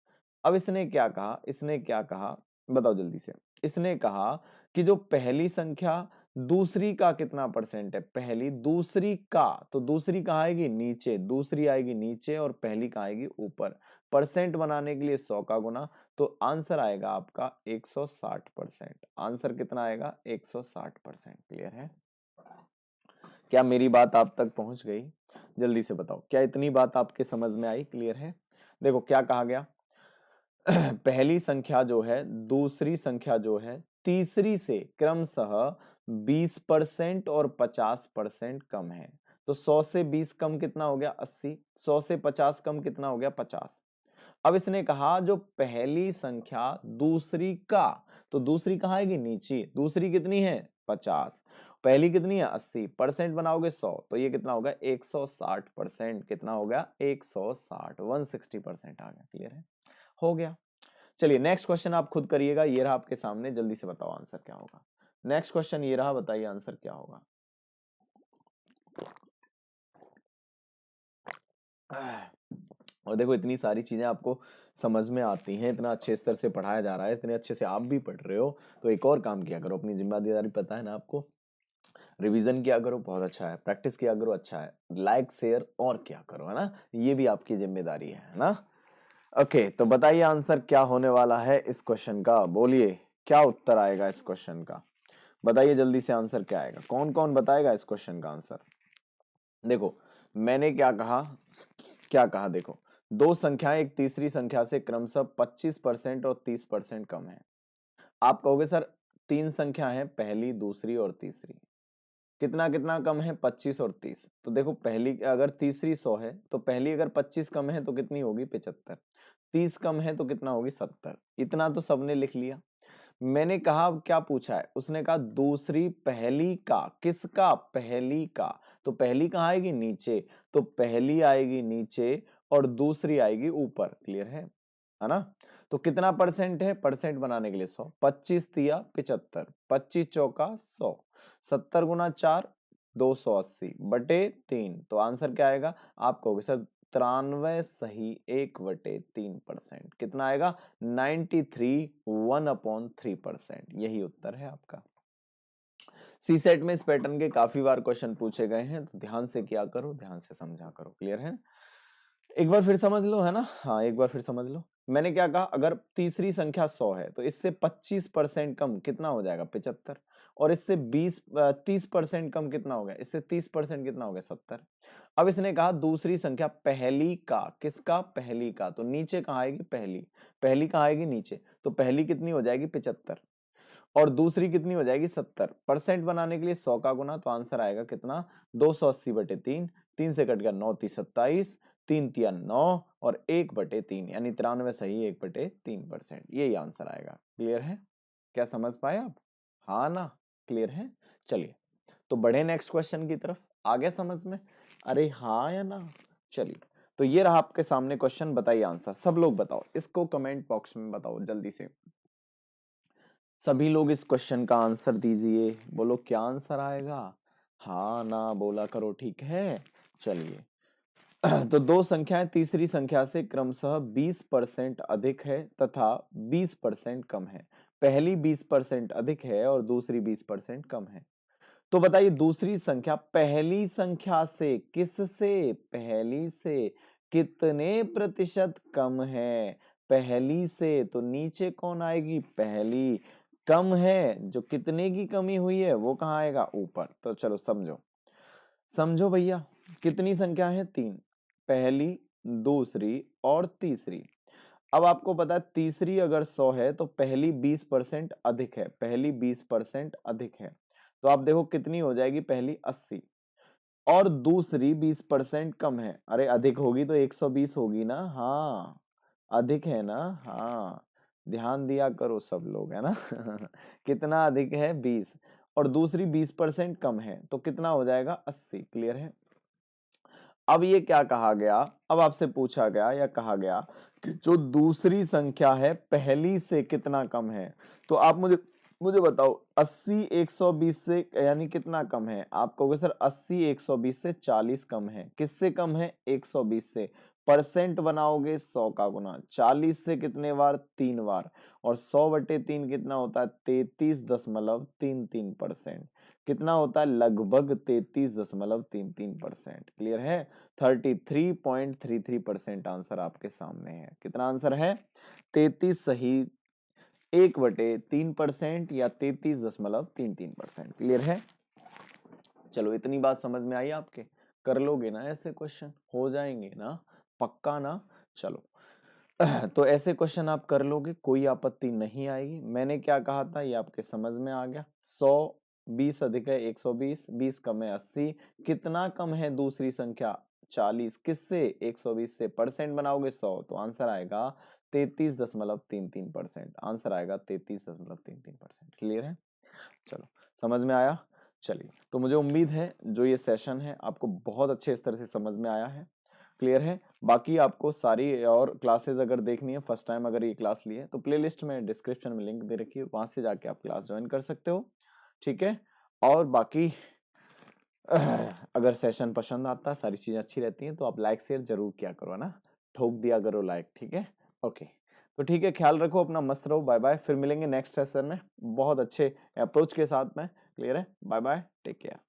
अब इसने क्या कहा? इसने क्या कहा? बताओ जल्दी से। इसने कहा कि जो पहली संख्या दूसरी का कितना परसेंट है? पहली दूसरी का। तो दूसरी कहाँ आएगी? नीचे। दूसरी आएगी नीचे और पहली कहाँ आएगी? ऊपर। परसेंट बनाने के लिए 100 का गुना। तो आंसर आएगा आपका 160%। आंसर कितना आएगा? 160%। क्लियर है? क्या मेरी बात आप तक पहुंच गई? जल्दी से बताओ, क्या इतनी बात आपके समझ में आई? क्लियर है? देखो क्या कहा गया। पहली संख्या जो है दूसरी संख्या जो है तीसरी से क्रमशः 20% और 50% कम है। तो 100 से 20 कम कितना हो गया? 80। 100 से 50 कम कितना हो गया? 50। अब इसने कहा जो पहली संख्या दूसरी का। तो दूसरी कहाँ आएगी? नीचे। दूसरी कितनी है? 50। पहली कितनी है? 80। परसेंट बनाओगे 100, तो ये कितना होगा? 160%। कितना हो गया? 160, 160% आ गया। क्लियर है? हो गया। चलिए नेक्स्ट क्वेश्चन आप खुद करिएगा, ये रहा आपके सामने। जल्दी से बताओ आंसर क्या होगा। नेक्स्ट क्वेश्चन ये रहा, बताइए आंसर क्या होगा। और देखो इतनी सारी चीजें आपको समझ में आती हैं, इतना अच्छे स्तर से पढ़ाया जा रहा है, इतने अच्छे से आप भी पढ़ रहे हो, तो एक और काम किया करो। अपनी जिम्मेदारी पता है ना आपको। रिवीजन किया करो, बहुत अच्छा है। प्रैक्टिस किया करो, अच्छा है। लाइक शेयर और क्या करो, है ना। ये भी आपकी जिम्मेदारी है ना। ओके, तो बताइए आंसर क्या होने वाला है इस क्वेश्चन का। बोलिए क्या उत्तर आएगा इस क्वेश्चन का। बताइए जल्दी से आंसर क्या आएगा। कौन कौन बताएगा इस क्वेश्चन का आंसर। देखो मैंने क्या कहा, क्या कहा। देखो दो संख्याएं एक तीसरी संख्या से क्रमशः 25% और 30% कम है। आप कहोगे सर तीन संख्या है, पहली दूसरी और तीसरी, कितना कितना कम है? 25 और 30। तो देखो पहली अगर तीसरी 100 है तो पहली अगर 25 कम है तो कितनी होगी? 75। 30 कम है तो कितना होगी? 70। इतना तो सबने लिख लिया। मैंने कहा क्या पूछा है? उसने कहा दूसरी पहली का। किसका? पहली का। तो पहली कहाँ आएगी? नीचे। तो पहली आएगी नीचे और दूसरी आएगी ऊपर। क्लियर है ना। तो कितना परसेंट है? परसेंट बनाने के लिए 100। 25 तिया 75, 25 चौका 100, 70 गुना 4 280/3। तो आंसर क्या आएगा? आप कहोगे सर 93 सही 1/3%। कितना आएगा? 93, 1/3%। यही उत्तर है आपका। सी सेट में इस पैटर्न के काफी बार क्वेश्चन पूछे गए हैं, तो ध्यान से किया करो, ध्यान से समझा करो। क्लियर है? एक बार फिर समझ लो, है ना। हाँ एक बार फिर समझ लो। मैंने क्या कहा? अगर तीसरी संख्या 100 है तो इससे 25% कम कितना हो जाएगा? 75। और इससे 30% कम कितना हो गया? इससे 30% कितना हो गया? 70। अब इसने कहा दूसरी संख्या पहली का। किसका? पहली का। तो नीचे कहाँ आएगी? पहली। पहली कहाँ आएगी? नीचे। तो पहली कितनी हो जाएगी? 75। और दूसरी कितनी हो जाएगी? 70। परसेंट बनाने के लिए 100 का गुना। तो आंसर आएगा कितना? 280/3। 3 से कट गया 9 × 30 = 27, 3 × 9 और 1/3 यानी 93 सही 1/3%। यही आंसर आएगा। क्लियर है? क्या समझ पाए आप? हाँ ना। क्लियर है? चलिए तो बढ़े नेक्स्ट क्वेश्चन की तरफ। आ गया समझ में? अरे हाँ या ना? चलिए तो ये रहा आपके सामने क्वेश्चन, बताइए आंसर। सब लोग बताओ, इसको कमेंट बॉक्स में बताओ जल्दी से। सभी लोग इस क्वेश्चन का आंसर दीजिए। बोलो क्या आंसर आएगा? हाँ ना बोला करो, ठीक है? चलिए तो दो संख्याएं तीसरी संख्या से क्रमशः 20% अधिक है तथा 20% कम है। पहली 20% अधिक है और दूसरी 20% कम है। तो बताइए दूसरी संख्या पहली संख्या से किससे, पहली से कितने प्रतिशत कम है? पहली से तो नीचे कौन आएगी? पहली। कम है, जो कितने की कमी हुई है वो कहाँ आएगा? ऊपर। तो चलो समझो, समझो भैया। कितनी संख्या है? तीन। पहली, दूसरी और तीसरी। अब आपको पता है तीसरी अगर 100 है तो पहली 20% अधिक है, पहली 20% अधिक है। तो आप देखो कितनी हो जाएगी? पहली 80 और दूसरी 20% कम है। अरे अधिक होगी तो 120 होगी ना? हाँ अधिक है ना? हाँ ध्यान दिया करो सब लोग, है ना? कितना अधिक है? 20। और दूसरी 20% कम है तो कितना हो जाएगा? 80। क्लियर है? अब ये क्या कहा गया? अब आपसे पूछा गया या कहा गया कि जो दूसरी संख्या है पहली से कितना कम है। तो आप मुझे मुझे बताओ 80 120 से यानी कितना कम है? आप कहोगे सर 80 120 से 40 कम है। किससे कम है? 120 से। परसेंट बनाओगे 100 का गुना, 40 से कितने बार? 3 बार। और 100/3 कितना होता है? 33.33%। कितना होता है? लगभग 33.33%। क्लियर है? 33.33% आंसर आपके सामने है। कितना आंसर है? 33 सही 1/3% या 33.33%। क्लियर है? चलो इतनी बात समझ में आई आपके? कर लोगे ना ऐसे क्वेश्चन? हो जाएंगे ना? पक्का ना? चलो तो ऐसे क्वेश्चन आप कर लोगे, कोई आपत्ति नहीं आएगी। मैंने क्या कहा था ये आपके समझ में आ गया। 100 20 अधिक है 120, 20 कम है 80। कितना कम है दूसरी संख्या? 40। किससे? 120 से। परसेंट बनाओगे 100 तो आंसर आएगा 33.33%। आंसर आएगा 33.33%। क्लियर है? चलो समझ में आया? चलिए तो मुझे उम्मीद है जो ये सेशन है आपको बहुत अच्छे इस तरह से समझ में आया है। क्लियर है? बाकी आपको सारी और क्लासेस अगर देखनी है, फर्स्ट टाइम अगर ये क्लास ली है तो प्लेलिस्ट में डिस्क्रिप्शन में लिंक दे रखी है, वहां से जाके आप क्लास ज्वाइन कर सकते हो। ठीक है? और बाकी अगर सेशन पसंद आता है, सारी चीजें अच्छी रहती हैं तो आप लाइक शेयर जरूर किया करो ना, ठोक दिया करो लाइक। ठीक है? ओके तो ठीक है, ख्याल रखो अपना, मस्त रहो। बाय बाय, फिर मिलेंगे नेक्स्ट सेशन में बहुत अच्छे अप्रोच के साथ में। क्लियर है? Bye bye, take care.